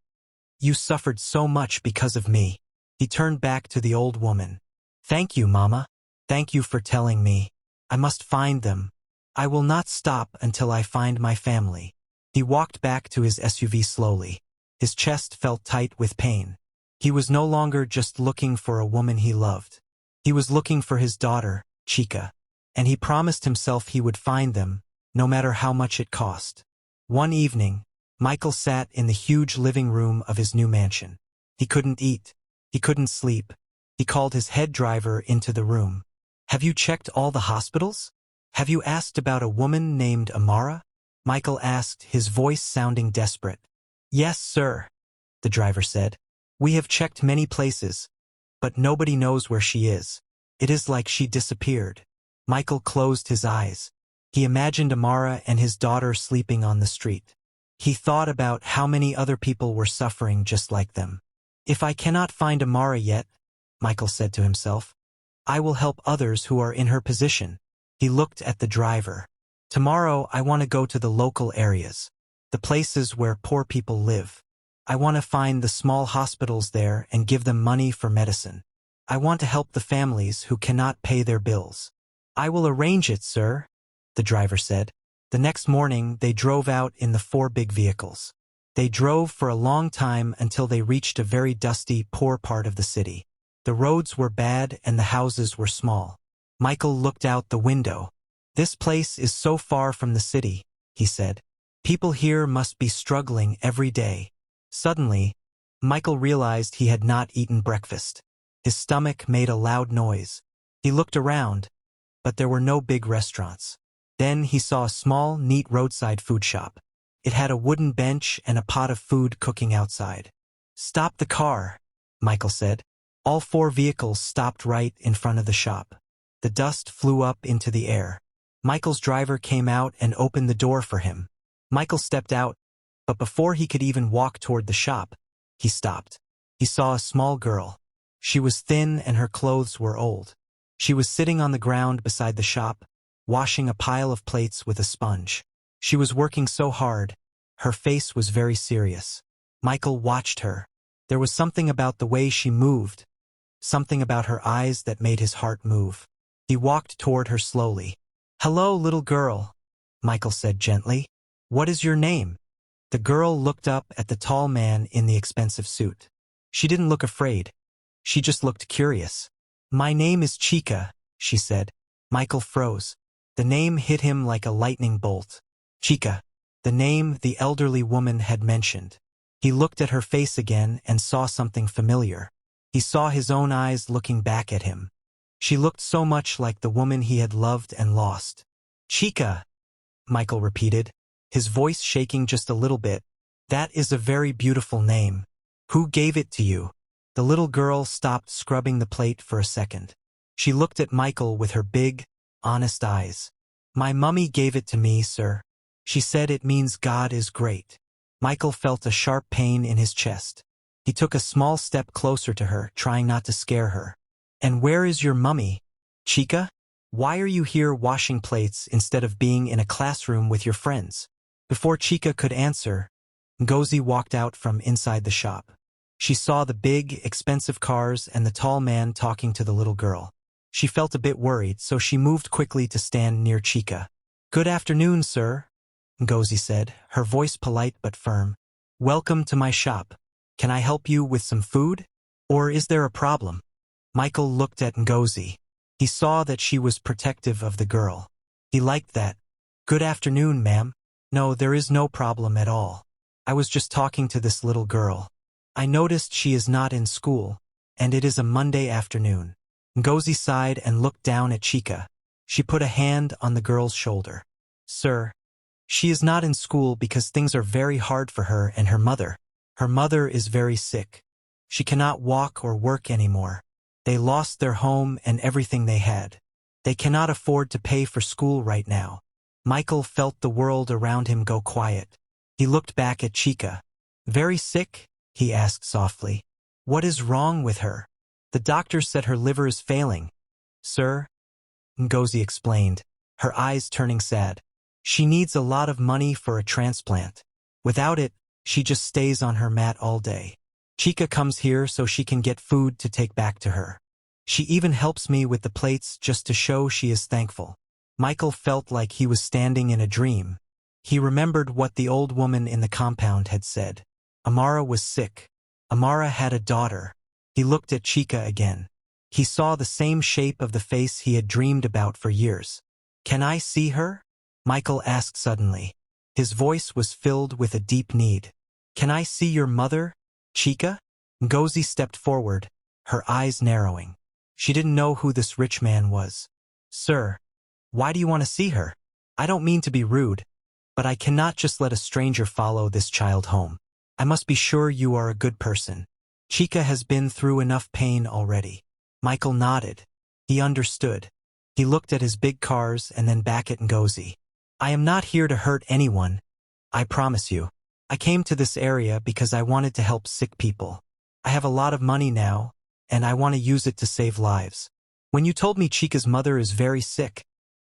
you suffered so much because of me. He turned back to the old woman. Thank you, Mama. Thank you for telling me. I must find them. I will not stop until I find my family. He walked back to his SUV slowly. His chest felt tight with pain. He was no longer just looking for a woman he loved. He was looking for his daughter, Chika, and he promised himself he would find them, no matter how much it cost. One evening, Michael sat in the huge living room of his new mansion. He couldn't eat. He couldn't sleep. He called his head driver into the room. Have you checked all the hospitals? Have you asked about a woman named Amara? Michael asked, his voice sounding desperate. Yes, sir, the driver said. We have checked many places, but nobody knows where she is. It is like she disappeared. Michael closed his eyes. He imagined Amara and his daughter sleeping on the street. He thought about how many other people were suffering just like them. If I cannot find Amara yet, Michael said to himself, I will help others who are in her position. He looked at the driver. Tomorrow I want to go to the local areas, the places where poor people live. I want to find the small hospitals there and give them money for medicine. I want to help the families who cannot pay their bills. I will arrange it, sir, the driver said. The next morning they drove out in the 4 big vehicles. They drove for a long time until they reached a very dusty, poor part of the city. The roads were bad and the houses were small. Michael looked out the window. This place is so far from the city, he said. People here must be struggling every day. Suddenly, Michael realized he had not eaten breakfast. His stomach made a loud noise. He looked around, but there were no big restaurants. Then he saw a small, neat roadside food shop. It had a wooden bench and a pot of food cooking outside. "Stop the car," Michael said. All 4 vehicles stopped right in front of the shop. The dust flew up into the air. Michael's driver came out and opened the door for him. Michael stepped out, but before he could even walk toward the shop, he stopped. He saw a small girl. She was thin and her clothes were old. She was sitting on the ground beside the shop, washing a pile of plates with a sponge. She was working so hard. Her face was very serious. Michael watched her. There was something about the way she moved, something about her eyes that made his heart move. He walked toward her slowly. "Hello, little girl," Michael said gently. "What is your name?" The girl looked up at the tall man in the expensive suit. She didn't look afraid. She just looked curious. "My name is Chika," she said. Michael froze. The name hit him like a lightning bolt. Chika, the name the elderly woman had mentioned. He looked at her face again and saw something familiar. He saw his own eyes looking back at him. She looked so much like the woman he had loved and lost. "Chika," Michael repeated, his voice shaking just a little bit. "That is a very beautiful name. Who gave it to you?" The little girl stopped scrubbing the plate for a second. She looked at Michael with her big, honest eyes. "My mummy gave it to me, sir. She said it means God is great." Michael felt a sharp pain in his chest. He took a small step closer to her, trying not to scare her. "And where is your mummy, Chika? Why are you here washing plates instead of being in a classroom with your friends?" Before Chika could answer, Ngozi walked out from inside the shop. She saw the big, expensive cars and the tall man talking to the little girl. She felt a bit worried, so she moved quickly to stand near Chika. "Good afternoon, sir," Ngozi said, her voice polite but firm. "Welcome to my shop. Can I help you with some food? Or is there a problem?" Michael looked at Ngozi. He saw that she was protective of the girl. He liked that. "Good afternoon, ma'am. No, there is no problem at all. I was just talking to this little girl. I noticed she is not in school, and it is a Monday afternoon." Ngozi sighed and looked down at Chika. She put a hand on the girl's shoulder. "Sir, she is not in school because things are very hard for her and her mother. Her mother is very sick. She cannot walk or work anymore. They lost their home and everything they had. They cannot afford to pay for school right now." Michael felt the world around him go quiet. He looked back at Chika. "Very sick?" he asked softly. "What is wrong with her?" "The doctor said her liver is failing, sir," Ngozi explained, her eyes turning sad. "She needs a lot of money for a transplant. Without it, she just stays on her mat all day. Chika comes here so she can get food to take back to her. She even helps me with the plates just to show she is thankful." Michael felt like he was standing in a dream. He remembered what the old woman in the compound had said. Amara was sick. Amara had a daughter. He looked at Chika again. He saw the same shape of the face he had dreamed about for years. "Can I see her?" Michael asked suddenly. His voice was filled with a deep need. "Can I see your mother, Chika?" Ngozi stepped forward, her eyes narrowing. She didn't know who this rich man was. "Sir, why do you want to see her? I don't mean to be rude, but I cannot just let a stranger follow this child home. I must be sure you are a good person. Chika has been through enough pain already." Michael nodded. He understood. He looked at his big cars and then back at Ngozi. "I am not here to hurt anyone, I promise you. I came to this area because I wanted to help sick people. I have a lot of money now, and I want to use it to save lives. When you told me Chika's mother is very sick,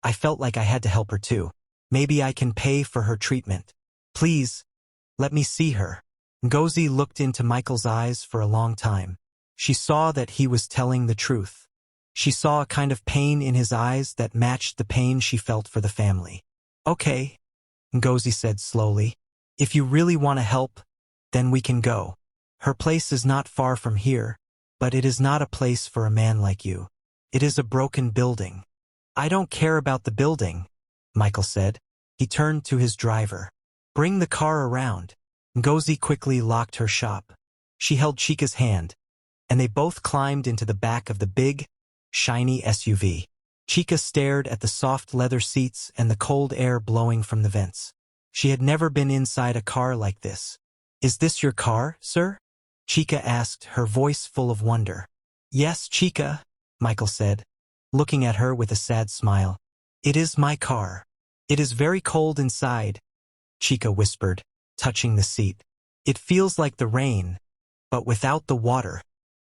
I felt like I had to help her too. Maybe I can pay for her treatment. Please, let me see her." Ngozi looked into Michael's eyes for a long time. She saw that he was telling the truth. She saw a kind of pain in his eyes that matched the pain she felt for the family. "Okay," Ngozi said slowly. "If you really want to help, then we can go. Her place is not far from here, but it is not a place for a man like you. It is a broken building." "I don't care about the building," Michael said. He turned to his driver. "Bring the car around." Ngozi quickly locked her shop. She held Chika's hand, and they both climbed into the back of the big, shiny SUV. Chika stared at the soft leather seats and the cold air blowing from the vents. She had never been inside a car like this. "Is this your car, sir?" Chika asked, her voice full of wonder. "Yes, Chika," Michael said, looking at her with a sad smile. "It is my car. It is very cold inside," Chika whispered, touching the seat. "It feels like the rain, but without the water."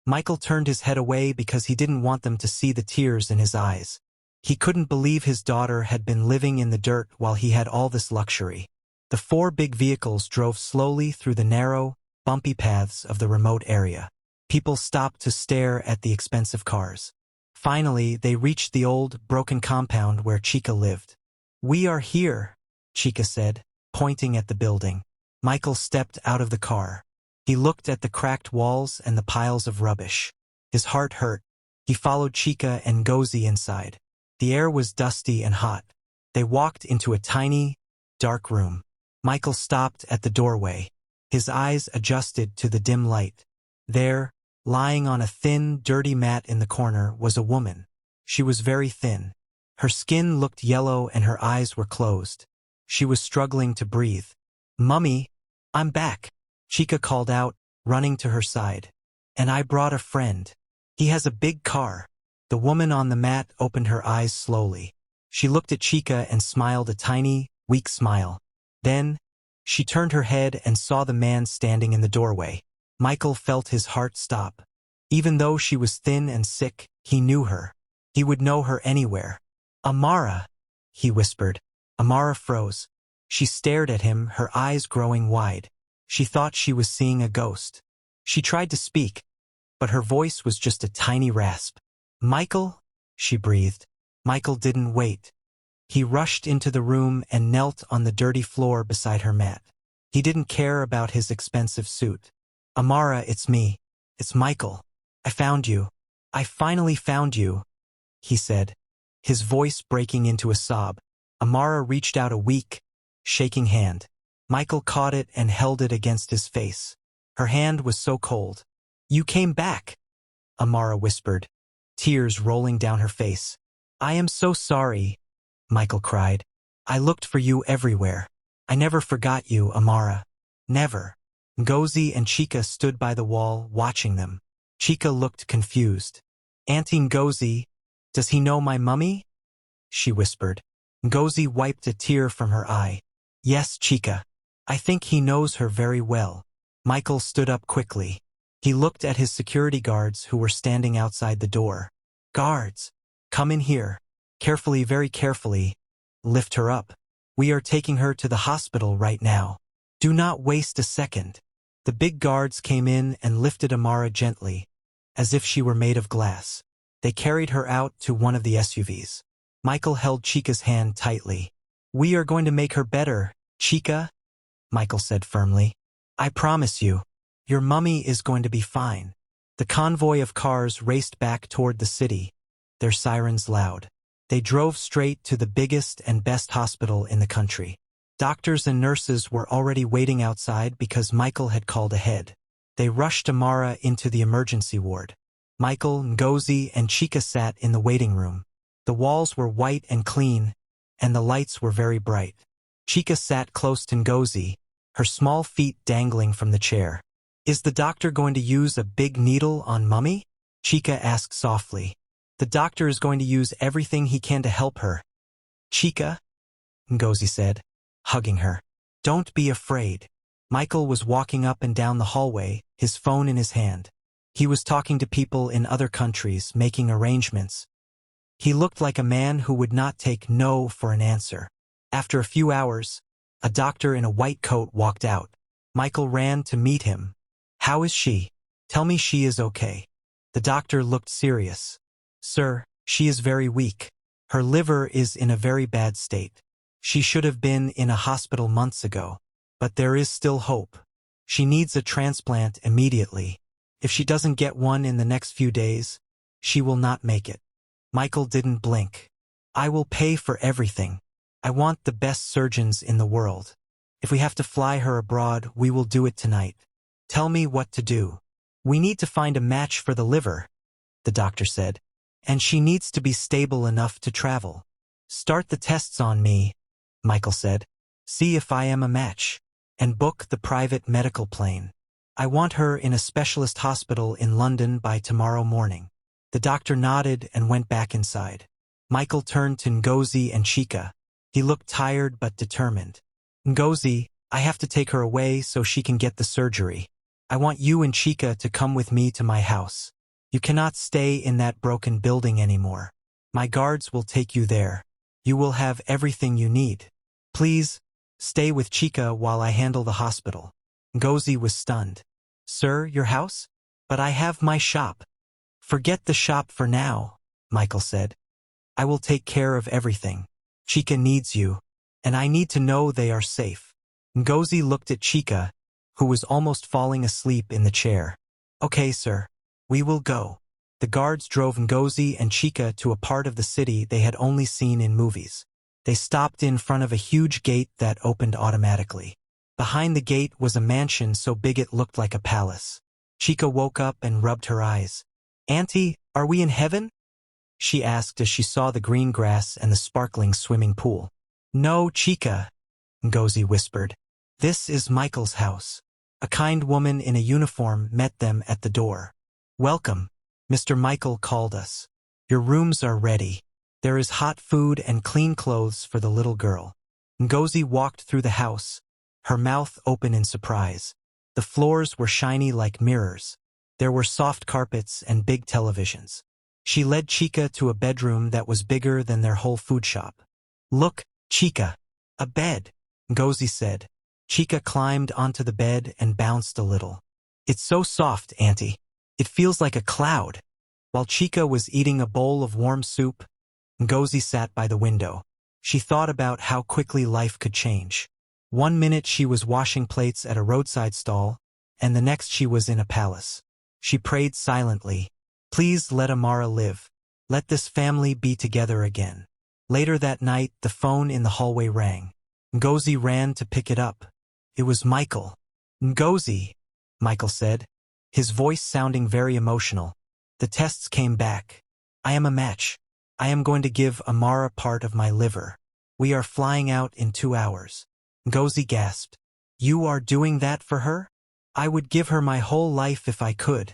Michael turned his head away because he didn't want them to see the tears in his eyes. He couldn't believe his daughter had been living in the dirt while he had all this luxury. The 4 big vehicles drove slowly through the narrow, bumpy paths of the remote area. People stopped to stare at the expensive cars. Finally, they reached the old, broken compound where Chika lived. "We are here," Chika said, pointing at the building. Michael stepped out of the car. He looked at the cracked walls and the piles of rubbish. His heart hurt. He followed Chika and Ngozi inside. The air was dusty and hot. They walked into a tiny, dark room. Michael stopped at the doorway. His eyes adjusted to the dim light. There, lying on a thin, dirty mat in the corner, was a woman. She was very thin. Her skin looked yellow and her eyes were closed. She was struggling to breathe. "Mummy, I'm back," Chika called out, running to her side. "And I brought a friend. He has a big car." The woman on the mat opened her eyes slowly. She looked at Chika and smiled a tiny, weak smile. Then, she turned her head and saw the man standing in the doorway. Michael felt his heart stop. Even though she was thin and sick, he knew her. He would know her anywhere. "Amara," he whispered. Amara froze. She stared at him, her eyes growing wide. She thought she was seeing a ghost. She tried to speak, but her voice was just a tiny rasp. "Michael?" she breathed. Michael didn't wait. He rushed into the room and knelt on the dirty floor beside her mat. He didn't care about his expensive suit. "Amara, it's me. It's Michael. I found you. I finally found you," he said, his voice breaking into a sob. Amara reached out a weak, shaking hand. Michael caught it and held it against his face. Her hand was so cold. "You came back," Amara whispered, tears rolling down her face. "I am so sorry," Michael cried. "I looked for you everywhere. I never forgot you, Amara. Never." Ngozi and Chika stood by the wall, watching them. Chika looked confused. "Auntie Ngozi, does he know my mummy?" she whispered. Ngozi wiped a tear from her eye. "Yes, Chika. I think he knows her very well." Michael stood up quickly. He looked at his security guards who were standing outside the door. "Guards, come in here. Carefully, very carefully. Lift her up. We are taking her to the hospital right now. Do not waste a second." The big guards came in and lifted Amara gently, as if she were made of glass. They carried her out to one of the SUVs. Michael held Chika's hand tightly. "We are going to make her better, Chika," Michael said firmly. "I promise you. Your mummy is going to be fine." The convoy of cars raced back toward the city, their sirens loud. They drove straight to the biggest and best hospital in the country. Doctors and nurses were already waiting outside because Michael had called ahead. They rushed Amara into the emergency ward. Michael, Ngozi, and Chika sat in the waiting room. The walls were white and clean, and the lights were very bright. Chika sat close to Ngozi, her small feet dangling from the chair. "Is the doctor going to use a big needle on Mummy?" Chika asked softly. "The doctor is going to use everything he can to help her." "Chika," Ngozi said, hugging her. "Don't be afraid." Michael was walking up and down the hallway, his phone in his hand. He was talking to people in other countries, making arrangements. He looked like a man who would not take no for an answer. After a few hours, a doctor in a white coat walked out. Michael ran to meet him. "How is she? Tell me she is okay." The doctor looked serious. "Sir, she is very weak. Her liver is in a very bad state. She should have been in a hospital months ago. But there is still hope. She needs a transplant immediately. If she doesn't get one in the next few days, she will not make it." Michael didn't blink. "I will pay for everything. I want the best surgeons in the world. If we have to fly her abroad, we will do it tonight. Tell me what to do." "We need to find a match for the liver," the doctor said. and she needs to be stable enough to travel. Start the tests on me, Michael said. See if I am a match. And book the private medical plane. I want her in a specialist hospital in London by tomorrow morning. The doctor nodded and went back inside. Michael turned to Ngozi and Chika. He looked tired but determined. Ngozi, I have to take her away so she can get the surgery. I want you and Chika to come with me to my house. You cannot stay in that broken building anymore. My guards will take you there. You will have everything you need. Please, stay with Chika while I handle the hospital. Ngozi was stunned. Sir, your house? But I have my shop. Forget the shop for now, Michael said. I will take care of everything. Chika needs you, and I need to know they are safe. Ngozi looked at Chika, who was almost falling asleep in the chair. Okay, sir. We will go. The guards drove Ngozi and Chika to a part of the city they had only seen in movies. They stopped in front of a huge gate that opened automatically. Behind the gate was a mansion so big it looked like a palace. Chika woke up and rubbed her eyes. Auntie, are we in heaven? She asked as she saw the green grass and the sparkling swimming pool. No, Chika, Ngozi whispered. This is Michael's house. A kind woman in a uniform met them at the door. Welcome. Mr. Michael called us. Your rooms are ready. There is hot food and clean clothes for the little girl. Ngozi walked through the house, her mouth open in surprise. The floors were shiny like mirrors. There were soft carpets and big televisions. She led Chika to a bedroom that was bigger than their whole food shop. Look, Chika. A bed, Ngozi said. Chika climbed onto the bed and bounced a little. It's so soft, Auntie. It feels like a cloud. While Chika was eating a bowl of warm soup, Ngozi sat by the window. She thought about how quickly life could change. 1 minute she was washing plates at a roadside stall, and the next she was in a palace. She prayed silently. Please let Amara live. Let this family be together again. Later that night, the phone in the hallway rang. Ngozi ran to pick it up. It was Michael. Ngozi, Michael said, his voice sounding very emotional. The tests came back. I am a match. I am going to give Amara part of my liver. We are flying out in 2 hours. Ngozi gasped. You are doing that for her? I would give her my whole life if I could,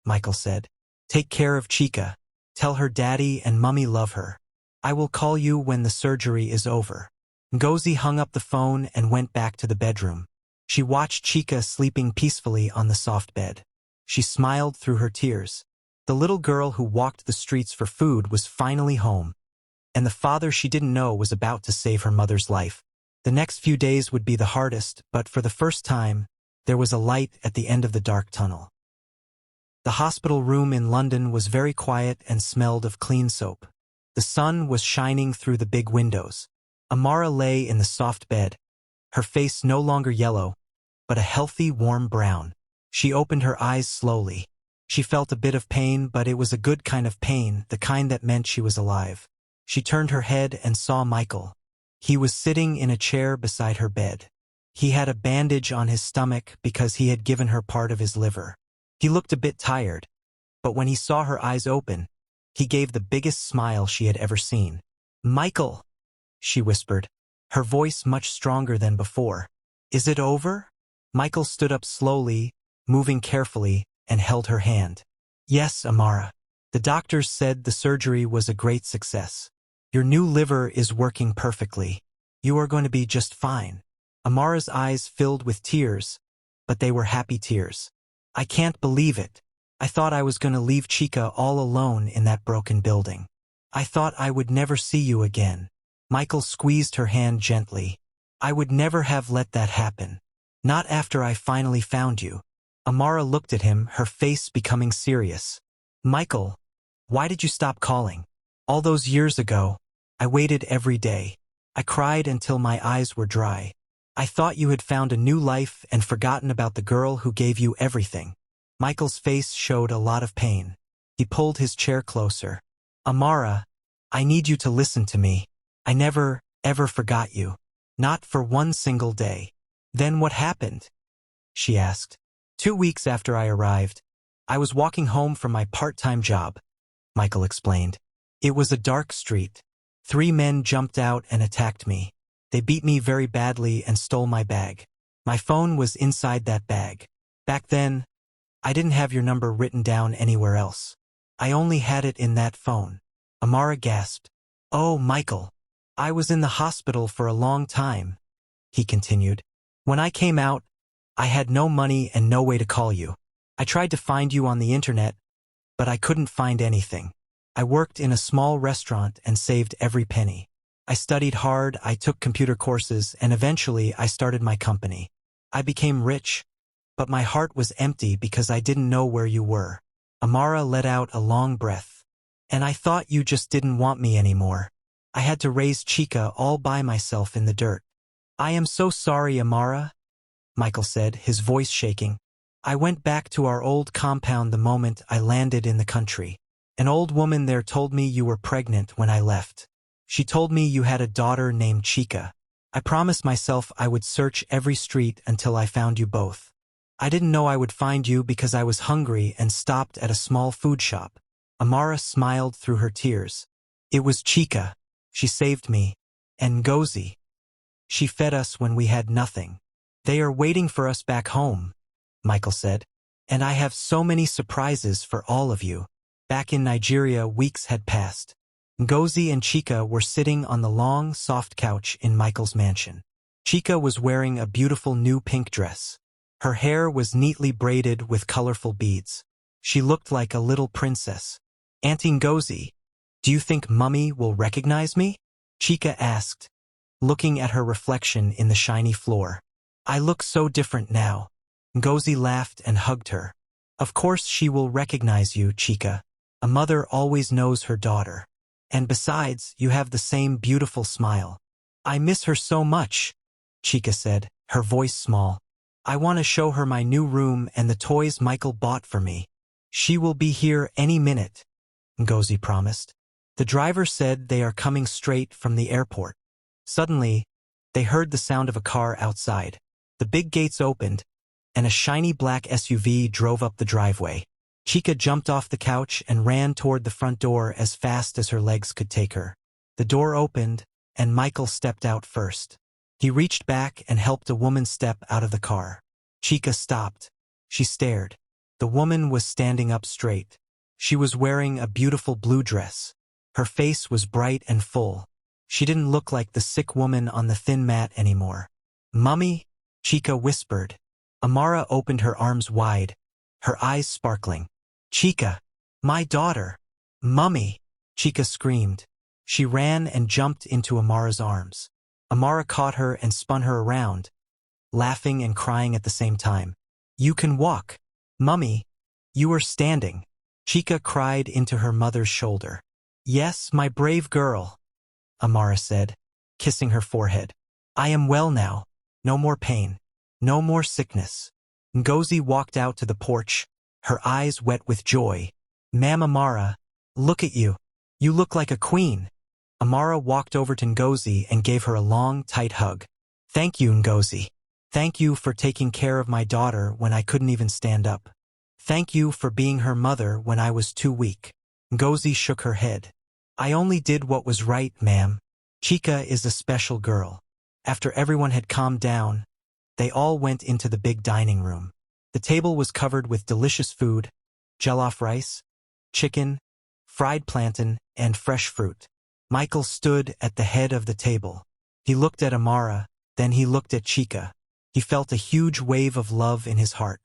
Michael said. Take care of Chika. Tell her daddy and mummy love her. I will call you when the surgery is over. Ngozi hung up the phone and went back to the bedroom. She watched Chika sleeping peacefully on the soft bed. She smiled through her tears. The little girl who walked the streets for food was finally home, and the father she didn't know was about to save her mother's life. The next few days would be the hardest, but for the first time, there was a light at the end of the dark tunnel. The hospital room in London was very quiet and smelled of clean soap. The sun was shining through the big windows. Amara lay in the soft bed, her face no longer yellow, but a healthy, warm brown. She opened her eyes slowly. She felt a bit of pain, but it was a good kind of pain, the kind that meant she was alive. She turned her head and saw Michael. He was sitting in a chair beside her bed. He had a bandage on his stomach because he had given her part of his liver. He looked a bit tired, but when he saw her eyes open, he gave the biggest smile she had ever seen. Michael, she whispered, her voice much stronger than before. Is it over? Michael stood up slowly, moving carefully, and held her hand. Yes, Amara. The doctors said the surgery was a great success. Your new liver is working perfectly. You are going to be just fine. Amara's eyes filled with tears, but they were happy tears. I can't believe it. I thought I was going to leave Chika all alone in that broken building. I thought I would never see you again. Michael squeezed her hand gently. I would never have let that happen. Not after I finally found you. Amara looked at him, her face becoming serious. Michael, why did you stop calling? All those years ago, I waited every day. I cried until my eyes were dry. I thought you had found a new life and forgotten about the girl who gave you everything. Michael's face showed a lot of pain. He pulled his chair closer. Amara, I need you to listen to me. I never, ever forgot you. Not for one single day. Then what happened? She asked. 2 weeks after I arrived, I was walking home from my part-time job. Michael explained. It was a dark street. 3 men jumped out and attacked me. They beat me very badly and stole my bag. My phone was inside that bag. Back then, I didn't have your number written down anywhere else. I only had it in that phone. Amara gasped. Oh, Michael. I was in the hospital for a long time, he continued. When I came out, I had no money and no way to call you. I tried to find you on the internet, but I couldn't find anything. I worked in a small restaurant and saved every penny. I studied hard, I took computer courses, and eventually I started my company. I became rich, but my heart was empty because I didn't know where you were. Amara let out a long breath. And I thought you just didn't want me anymore. I had to raise Chika all by myself in the dirt. I am so sorry, Amara, Michael said, his voice shaking. I went back to our old compound the moment I landed in the country. An old woman there told me you were pregnant when I left. She told me you had a daughter named Chika. I promised myself I would search every street until I found you both. I didn't know I would find you because I was hungry and stopped at a small food shop. Amara smiled through her tears. It was Chika. She saved me. And Ngozi. She fed us when we had nothing. They are waiting for us back home, Michael said. And I have so many surprises for all of you. Back in Nigeria, weeks had passed. Ngozi and Chika were sitting on the long, soft couch in Michael's mansion. Chika was wearing a beautiful new pink dress. Her hair was neatly braided with colorful beads. She looked like a little princess. Auntie Ngozi, do you think Mummy will recognize me? Chika asked, looking at her reflection in the shiny floor. I look so different now. Ngozi laughed and hugged her. Of course she will recognize you, Chika. A mother always knows her daughter. And besides, you have the same beautiful smile. I miss her so much, Chika said, her voice small. I want to show her my new room and the toys Michael bought for me. She will be here any minute, Ngozi promised. The driver said they are coming straight from the airport. Suddenly, they heard the sound of a car outside. The big gates opened, and a shiny black SUV drove up the driveway. Chika jumped off the couch and ran toward the front door as fast as her legs could take her. The door opened, and Michael stepped out first. He reached back and helped a woman step out of the car. Chika stopped. She stared. The woman was standing up straight. She was wearing a beautiful blue dress. Her face was bright and full. She didn't look like the sick woman on the thin mat anymore. Mummy, Chika whispered. Amara opened her arms wide, her eyes sparkling. Chika, my daughter. Mummy, Chika screamed. She ran and jumped into Amara's arms. Amara caught her and spun her around, laughing and crying at the same time. You can walk. Mummy, you are standing. Chika cried into her mother's shoulder. Yes, my brave girl, Amara said, kissing her forehead. I am well now. No more pain. No more sickness. Ngozi walked out to the porch, her eyes wet with joy. Ma'am Amara, look at you. You look like a queen. Amara walked over to Ngozi and gave her a long, tight hug. Thank you, Ngozi. Thank you for taking care of my daughter when I couldn't even stand up. Thank you for being her mother when I was too weak. Ngozi shook her head. I only did what was right, ma'am. Chika is a special girl. After everyone had calmed down, they all went into the big dining room. The table was covered with delicious food, jollof rice, chicken, fried plantain, and fresh fruit. Michael stood at the head of the table. He looked at Amara, then he looked at Chika. He felt a huge wave of love in his heart.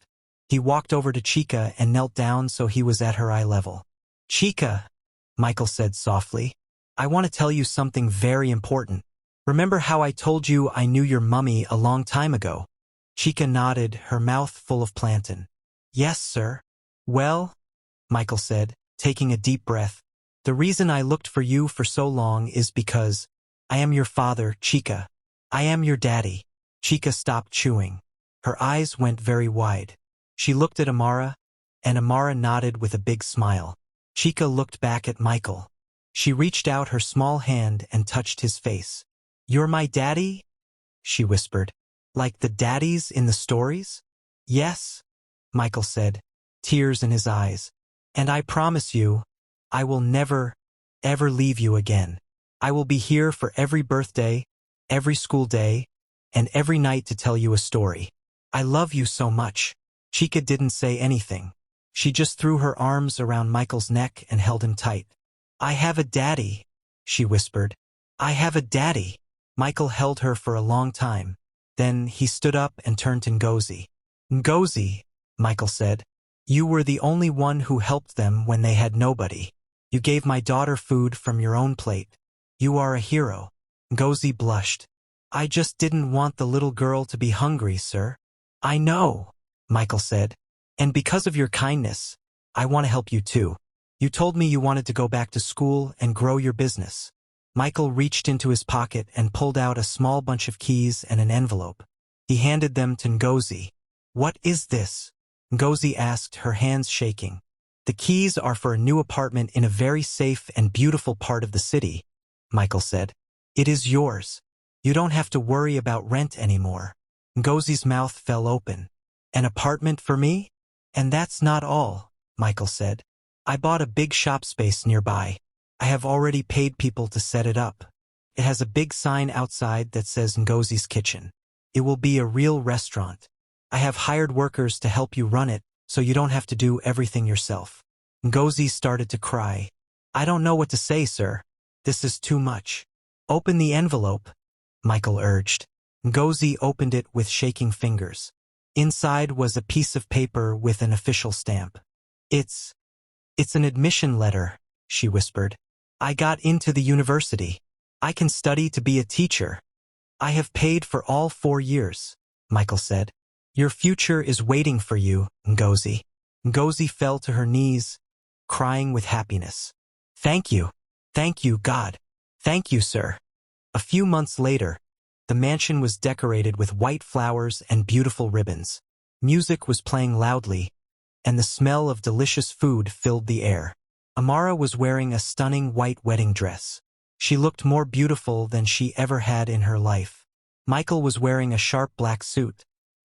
He walked over to Chika and knelt down so he was at her eye level. Chika, Michael said softly, I want to tell you something very important. Remember how I told you I knew your mummy a long time ago? Chika nodded, her mouth full of plantain. Yes, sir. Well, Michael said, taking a deep breath, the reason I looked for you for so long is because I am your father, Chika. I am your daddy. Chika stopped chewing. Her eyes went very wide. She looked at Amara, and Amara nodded with a big smile. Chika looked back at Michael. She reached out her small hand and touched his face. You're my daddy? She whispered. Like the daddies in the stories? Yes, Michael said, tears in his eyes. And I promise you, I will never, ever leave you again. I will be here for every birthday, every school day, and every night to tell you a story. I love you so much." Chika didn't say anything. She just threw her arms around Michael's neck and held him tight. "I have a daddy," she whispered. "I have a daddy." Michael held her for a long time. Then he stood up and turned to Ngozi. "Ngozi," Michael said, "you were the only one who helped them when they had nobody. You gave my daughter food from your own plate. You are a hero." Ngozi blushed. "I just didn't want the little girl to be hungry, sir." "I know," Michael said. "And because of your kindness, I want to help you too. You told me you wanted to go back to school and grow your business." Michael reached into his pocket and pulled out a small bunch of keys and an envelope. He handed them to Ngozi. "What is this?" Ngozi asked, her hands shaking. "The keys are for a new apartment in a very safe and beautiful part of the city," Michael said. "It is yours. You don't have to worry about rent anymore." Ngozi's mouth fell open. "An apartment for me? And that's not all," Michael said. "I bought a big shop space nearby. I have already paid people to set it up. It has a big sign outside that says Ngozi's Kitchen. It will be a real restaurant. I have hired workers to help you run it, so you don't have to do everything yourself." Ngozi started to cry. "I don't know what to say, sir. This is too much." "Open the envelope," Michael urged. Ngozi opened it with shaking fingers. Inside was a piece of paper with an official stamp. It's an admission letter," she whispered. "I got into the university. I can study to be a teacher." "I have paid for all 4 years," Michael said. "Your future is waiting for you, Ngozi." Ngozi fell to her knees, crying with happiness. "Thank you. Thank you, God. Thank you, sir." A few months later, the mansion was decorated with white flowers and beautiful ribbons. Music was playing loudly, and the smell of delicious food filled the air. Amara was wearing a stunning white wedding dress. She looked more beautiful than she ever had in her life. Michael was wearing a sharp black suit,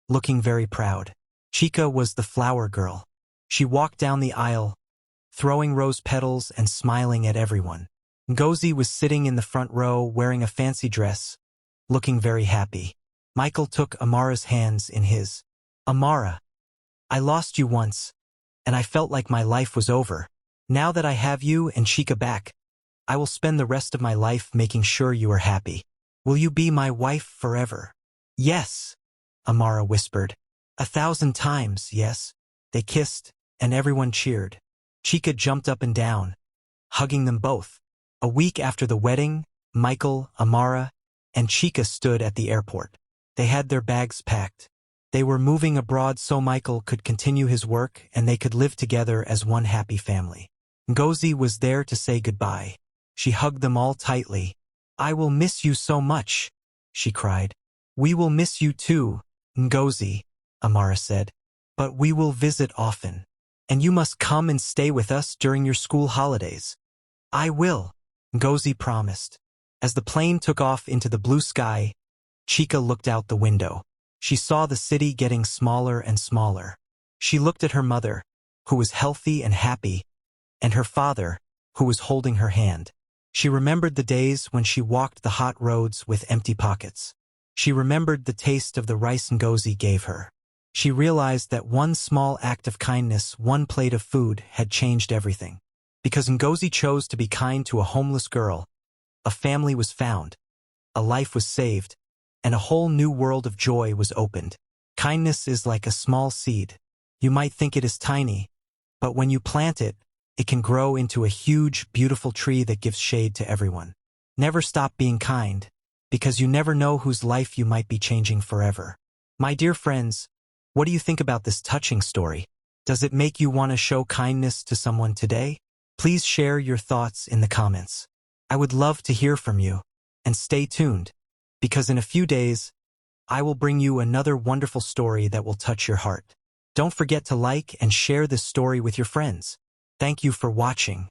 looking very proud. Chika was the flower girl. She walked down the aisle, throwing rose petals and smiling at everyone. Ngozi was sitting in the front row wearing a fancy dress, looking very happy. Michael took Amara's hands in his. "Amara, I lost you once, and I felt like my life was over. Now that I have you and Chika back, I will spend the rest of my life making sure you are happy. Will you be my wife forever?" "Yes," Amara whispered. 1,000 times, yes." They kissed, and everyone cheered. Chika jumped up and down, hugging them both. A week after the wedding, Michael, Amara, and Chika stood at the airport. They had their bags packed. They were moving abroad so Michael could continue his work and they could live together as one happy family. Ngozi was there to say goodbye. She hugged them all tightly. "I will miss you so much," she cried. "We will miss you too, Ngozi," Amara said. "But we will visit often. And you must come and stay with us during your school holidays." "I will," Ngozi promised. As the plane took off into the blue sky, Chika looked out the window. She saw the city getting smaller and smaller. She looked at her mother, who was healthy and happy, and her father, who was holding her hand. She remembered the days when she walked the hot roads with empty pockets. She remembered the taste of the rice Ngozi gave her. She realized that one small act of kindness, one plate of food, had changed everything. Because Ngozi chose to be kind to a homeless girl, a family was found, a life was saved, and a whole new world of joy was opened. Kindness is like a small seed. You might think it is tiny, but when you plant it, it can grow into a huge, beautiful tree that gives shade to everyone. Never stop being kind, because you never know whose life you might be changing forever. My dear friends, what do you think about this touching story? Does it make you want to show kindness to someone today? Please share your thoughts in the comments. I would love to hear from you. And stay tuned, because in a few days, I will bring you another wonderful story that will touch your heart. Don't forget to like and share this story with your friends. Thank you for watching.